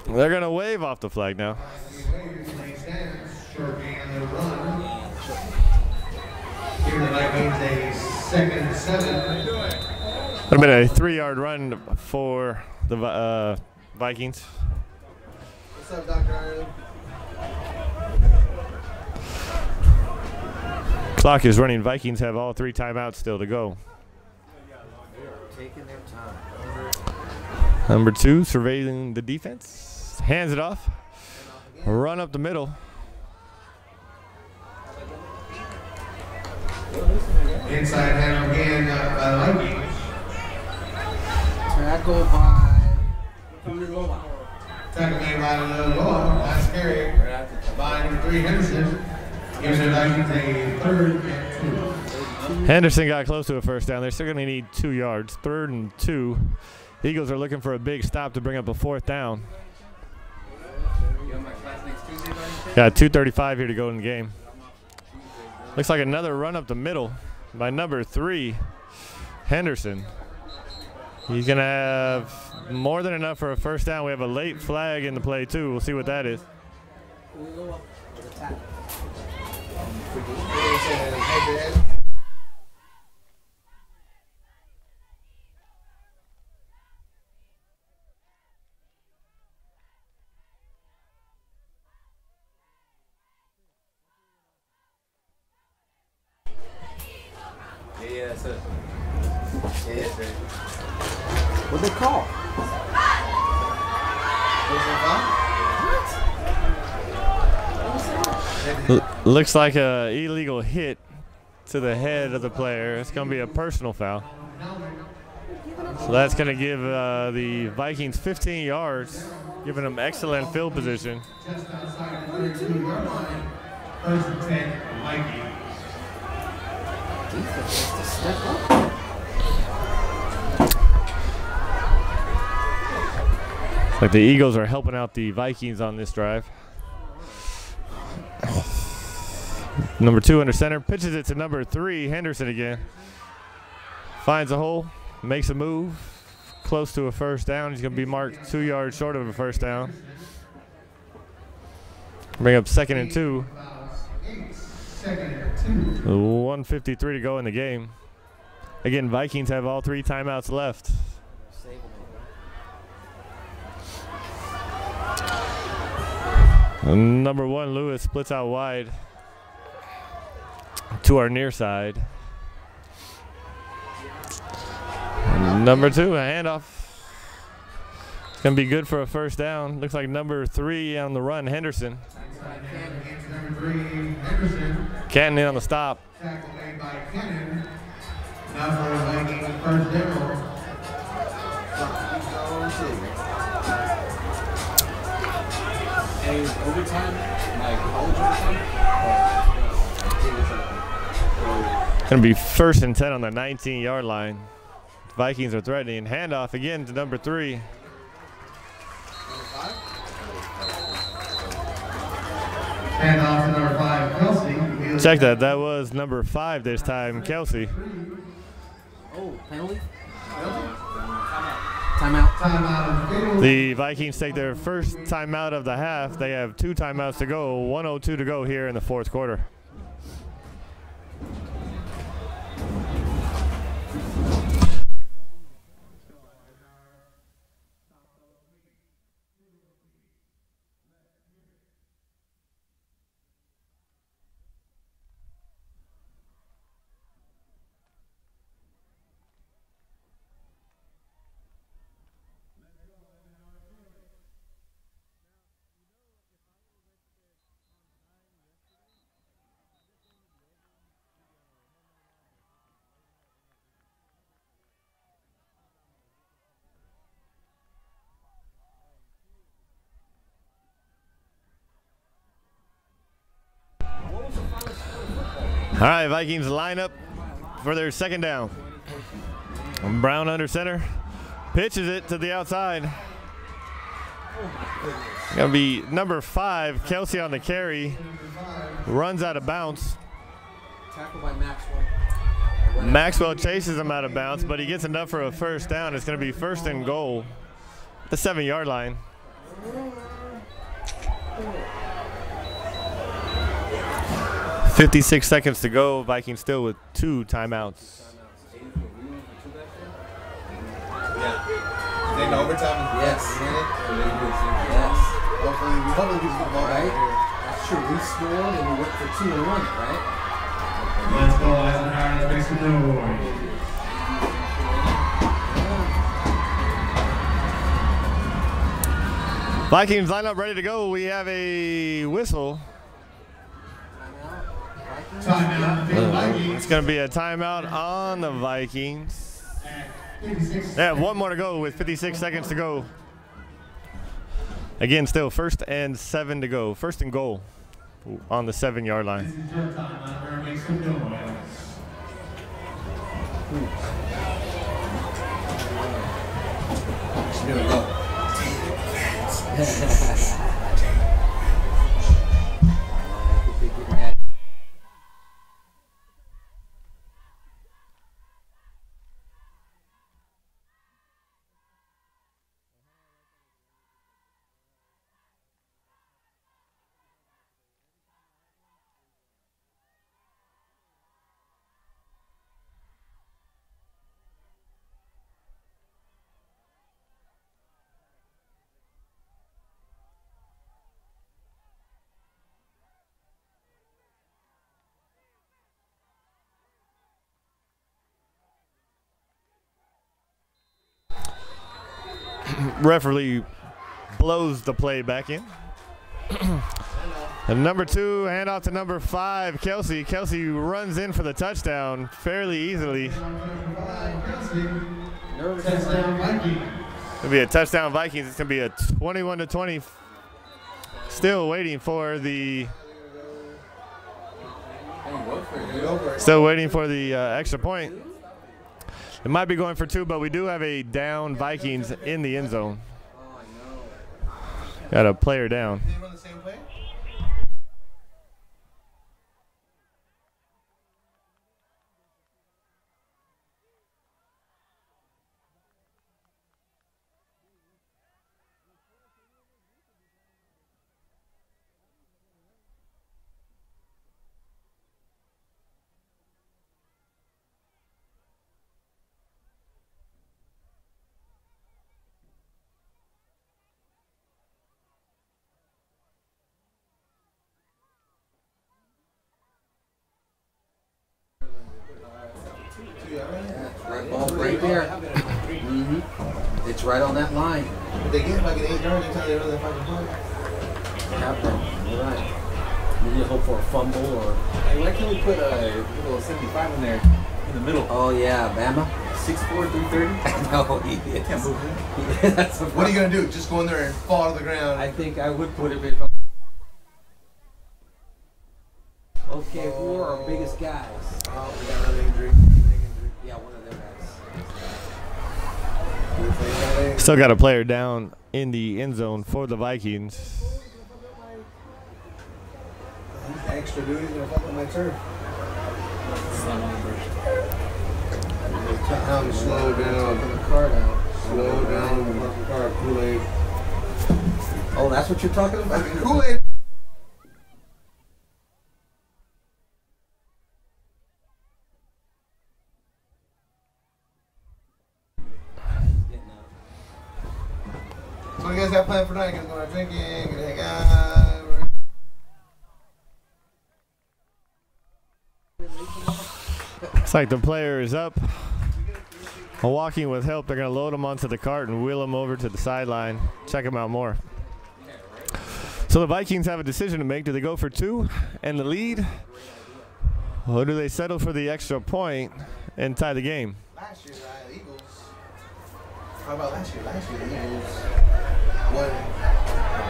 They're going to wave off the flag now. Short gain on the run. Here the Vikings a 2nd and 7. Would have been a 3-yard run for the Vikings. What's up, Dr. Ireland? Clock is running. Vikings have all 3 timeouts still to go. Taking their time. Number 2 surveying the defense. Hands it off. Run up the middle. Inside hand again by the Vikings. Tackle by Loa. Tackle made by Loa. That's scary. By number 3, Henderson. Gives the Vikings a 3rd and 2. Henderson got close to a first down. They're still going to need 2 yards. 3rd and 2. Eagles are looking for a big stop to bring up a 4th down. Got 2:35 here to go in the game. Looks like another run up the middle by number 3, Henderson. He's going to have more than enough for a first down. We have a late flag in the play, too. We'll see what that is. Yeah, that's it. Yeah, that's it. What'd they call? Looks like a illegal hit to the head of the player. It's going to be a personal foul. So that's going to give the Vikings 15 yards, giving them excellent field position. Just outside the 32-yard line. 1st and 10, Vikings. It's like the Eagles are helping out the Vikings on this drive. Number 2 under center, pitches it to number 3, Henderson again. Finds a hole, makes a move, close to a first down. He's going to be marked 2 yards short of a first down. Bring up 2nd and 2. 1:53 to go in the game. Again, Vikings have all 3 timeouts left. Number 1, Lewis, splits out wide to our near side. Number 2, a handoff. It's going to be good for a first down. Looks like number 3 on the run, Henderson. Canton in on the stop. Tackle made by Cannon. Now for the Vikings, 1st down. And overtime, like college overtime? Going to be 1st and 10 on the 19-yard line. Vikings are threatening. Handoff again to number 3. Handoff to number 5, Kelsey. Check that. That was number 5 this time, Kelsey. Oh, penalty? Timeout. Timeout. The Vikings take their first timeout of the half. They have 2 timeouts to go. 1:02 to go here in the 4th quarter. All right, Vikings line up for their 2nd down. Brown under center, pitches it to the outside. Gonna be number 5, Kelsey on the carry, runs out of bounds. Tackle by Maxwell. Maxwell chases him out of bounds, but he gets enough for a first down. It's gonna be 1st and goal, the 7-yard line. 56 seconds to go. Vikings still with 2 timeouts. Yeah. Then overtime. Yes. Yes. Hopefully we get the ball Right? right here. That's true. We scored and we went for 2 and 1, right? Let's go, Eisenhower. Let's make some noise. Vikings line up ready to go. We have a whistle. Timeout. The Vikings. It's going to be a timeout on the Vikings. They have one more to go with 56 seconds to go. Again, still 1st and 7 to go. 1st and goal on the 7-yard line. This is your time. Eisenhower, make some noise. Here we go. Referee blows the play back in. And number 2, handoff to number 5, Kelsey. Kelsey runs in for the touchdown fairly easily. Touchdown Vikings. It'll be a touchdown Vikings. It's going to be a 21-20. Still waiting for the extra point. It might be going for 2, but we do have a down Vikings in the end zone. Got a player down. Did they run the same play? Right ball right there. It's right on that line. If they get like an 8 yards until they run the fucking play. Captain, you're right. Maybe hope for a fumble or. Hey, why can't we put a little 75 in there in the middle? Oh yeah, Bama. 6'4", 330? No, he Can't move him. That's What are you going to do? Just go in there and fall to the ground? I think I would put it if okay, who are our biggest guys? Oh, we got another injury. Yeah, one of them guys. Still got a player down in the end zone for the Vikings. He's extra, dude. He's going to fuck up my turf. Slow down. Put the card out. Slow down. Fucking car. Kool-Aid. Oh, that's what you're talking about? Kool-Aid. So what do you guys got planned for tonight? Gonna go out drinking? Gonna hang out? Looks like the player is up. Walking with help. They're going to load him onto the cart and wheel him over to the sideline. Check him out more. So the Vikings have a decision to make. Do they go for 2 and the lead? Or do they settle for the extra point and tie the game? Last year, the Eagles. How about last year? Last year, the Eagles won,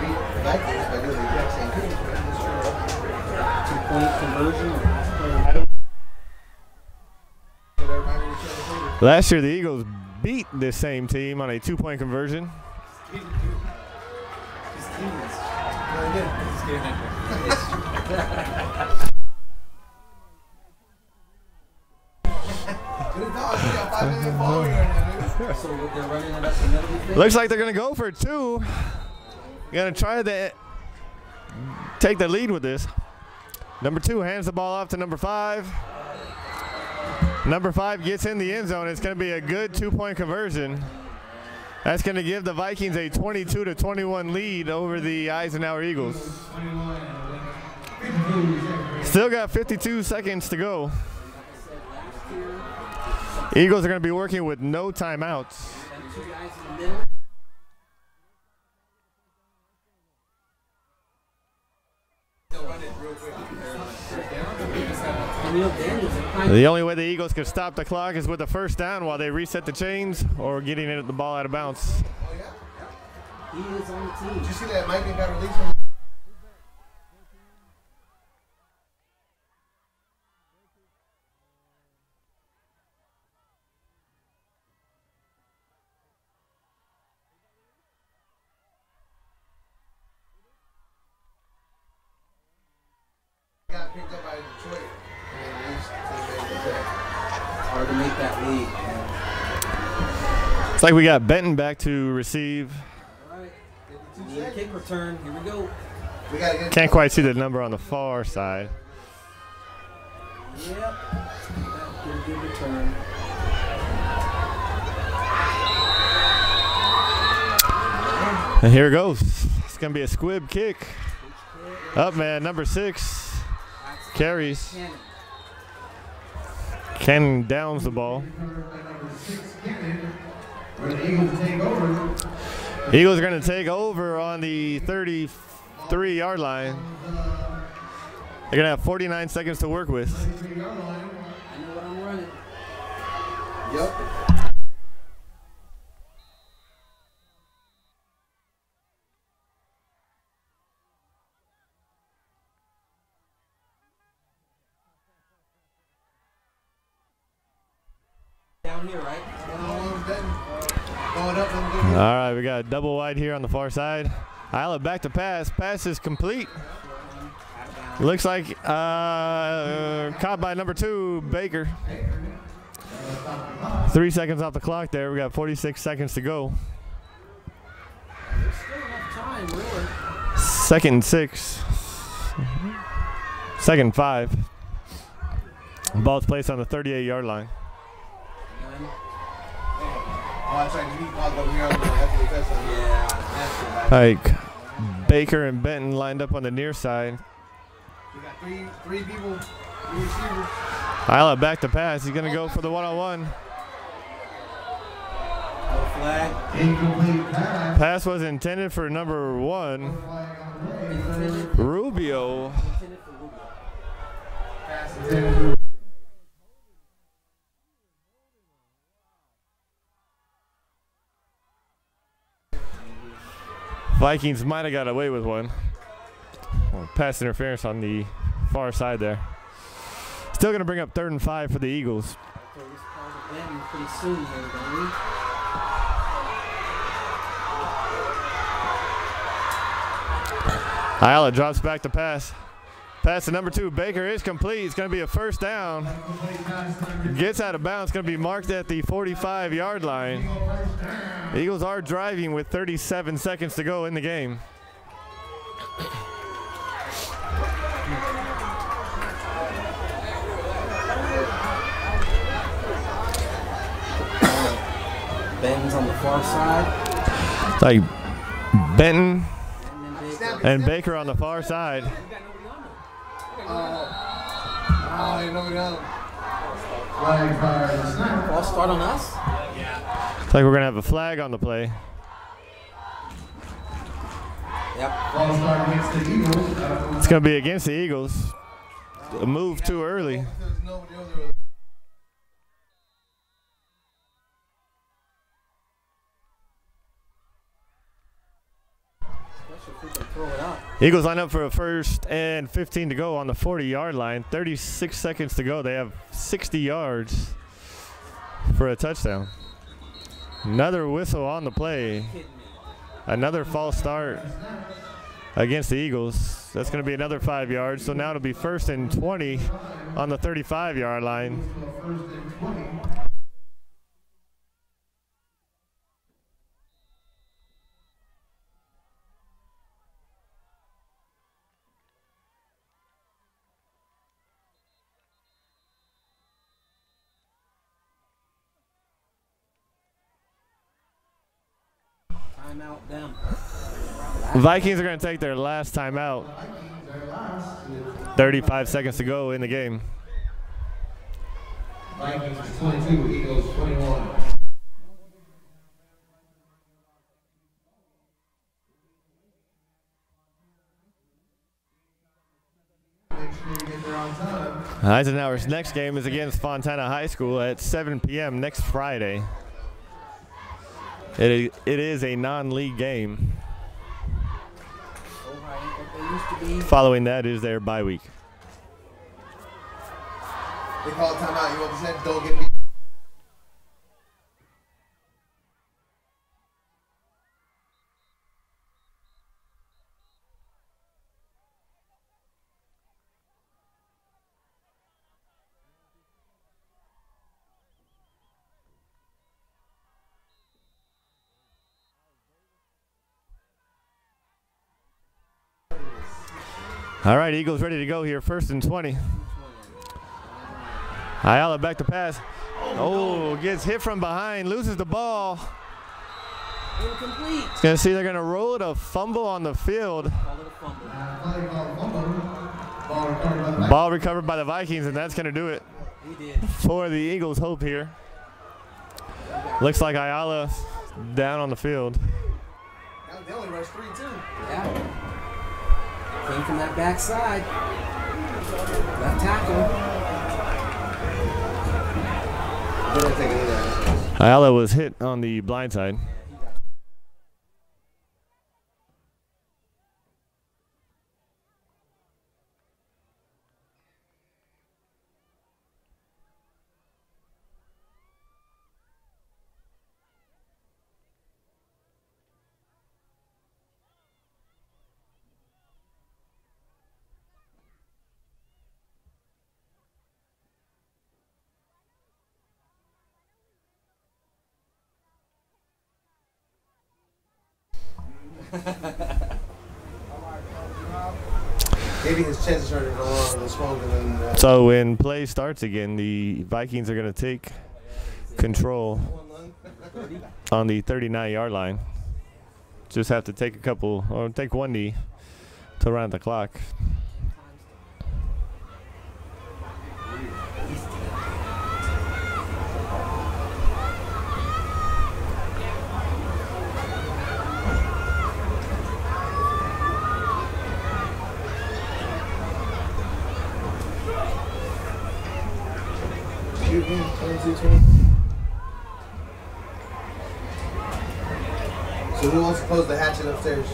beat the Vikings by doing the exact same thing. 2-point conversion. Last year, the Eagles beat this same team on a 2-point conversion. Looks like they're going to go for 2. Going to try to take the lead with this. Number 2 hands the ball off to number 5. Number 5 gets in the end zone. It's going to be a good 2-point conversion. That's going to give the Vikings a 22-21 lead over the Eisenhower Eagles. Still got 52 seconds to go. Eagles are going to be working with no timeouts. The only way the Eagles can stop the clock is with a first down while they reset the chains or getting the ball out of bounds. He is on the team. Did you see that Mike got released from? Got picked up by Detroit and then released to It's hard to make that lead, man. It's like we got Benton back to receive. All right. Need a kick return. Here we go. we gotta get Can't quite see the number on the far side. Yep. Get a good return. And here it goes. It's going to be a squib kick. Up, man, number 6 carries. Cannon downs the ball. Eagles are going to take over on the 33-yard line. They're going to have 49 seconds to work with. I know what I'm running. Yep. Down here, right? Going up and All right, we got a double wide here on the far side. Isla back to pass. Pass is complete. Looks like caught by number 2, Baker. 3 seconds off the clock there. We got 46 seconds to go. There's still enough time, really. 2nd and 6. 2nd and 5. Ball's placed on the 38-yard line. Like Baker and Benton lined up on the near side. We got three people, 3 receivers. Isla back to pass. He's going to go for the one-on-one. No flag. Incomplete pass. Pass was intended for number 1, Rubio. Intended for Rubio. Pass intended. Vikings might have got away with one. Pass interference on the far side there. Still going to bring up 3rd and 5 for the Eagles. So this calls a bend pretty soon here, don't we? Isla drops back to pass. Pass to number 2, Baker is complete. It's going to be a first down. Gets out of bounds. Going to be marked at the 45-yard line. The Eagles are driving with 37 seconds to go in the game. Benton's on the far side. It's like Benton And then Baker. and Baker on the far side. Oh, you know we got him. Flag fired. Snap. Ball start on us? It's like we're going to have a flag on the play. Yep. Ball start against the Eagles. It's going to be against the Eagles. A move too early. There's nobody over there. Especially if we can throw it up. Eagles line up for a 1st and 15 to go on the 40-yard line. 36 seconds to go. They have 60 yards for a touchdown. Another whistle on the play. Kidding me. Another false start against the Eagles. That's going to be another 5 yards. So now it'll be 1st and 20 on the 35-yard line. Timeout them. Vikings are going to take their last timeout. 35 seconds to go in the game. Vikings 22, Eagles 21. Eisenhower's next game is against Fontana High School at 7 p.m. next Friday. It is a non-league game. Following that is their bye week. They call it timeout. You know what they said? Don't get beat. All right, Eagles ready to go here. 1st and 20. Ayala back to pass. Oh, gets hit from behind, loses the ball. Incomplete. It's going to see they're going to roll it, a fumble on the field. Ball recovered by the Vikings, and that's going to do it for the Eagles' hope here. Looks like Ayala down on the field. They only rushed 3 too. Yeah. Came from that backside. Left tackle. Ayala was hit on the blind side. Maybe his chest started to go on the smoke and then. So when play starts again, the Vikings are going to take control on the 39-yard line. Just have to take a couple, or take one knee to run the clock. So who wants to close the hatchet upstairs?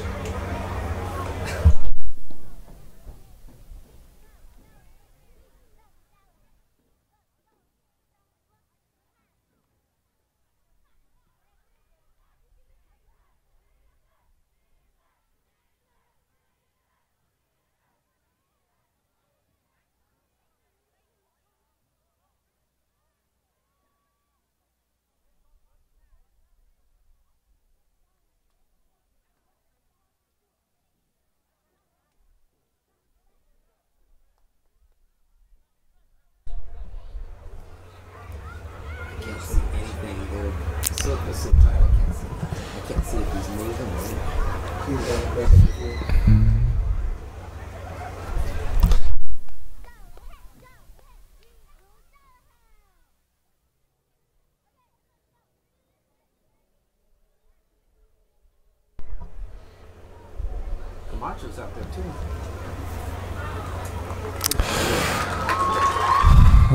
Camacho's out there too.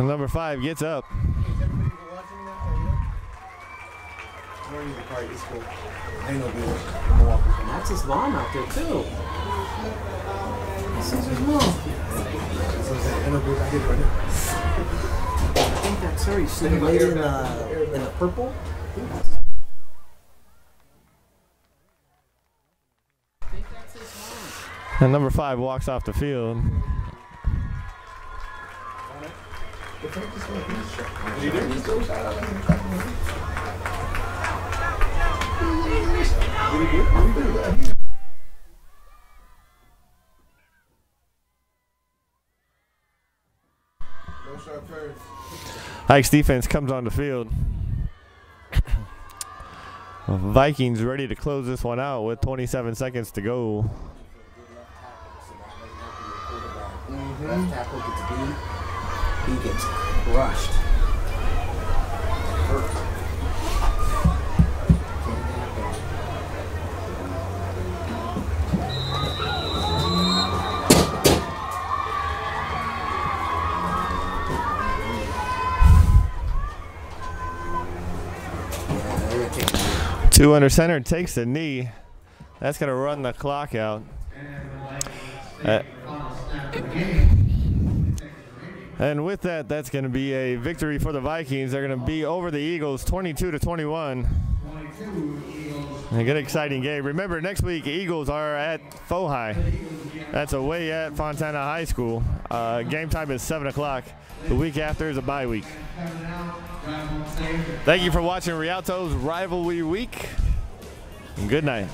Number 5 gets up. And that's his mom out there too. This is his mom. I think that's her. You see the lady in the purple? I think that's his mom. And number 5 walks off the field. Ike's defense comes on the field. Vikings ready to close this one out with 27 seconds to go. Left tackle gets beat. He gets crushed. Hurt. Can't happen. 2 under center, takes the knee. That's going to run the clock out. And with that, that's going to be a victory for the Vikings. They're going to be over the Eagles 22-21. A good exciting game. Remember, next week, Eagles are at Fohi. That's away at Fontana High School. Game time is 7 o'clock. The week after is a bye week. Thank you for watching Rialto's Rivalry Week. And good night.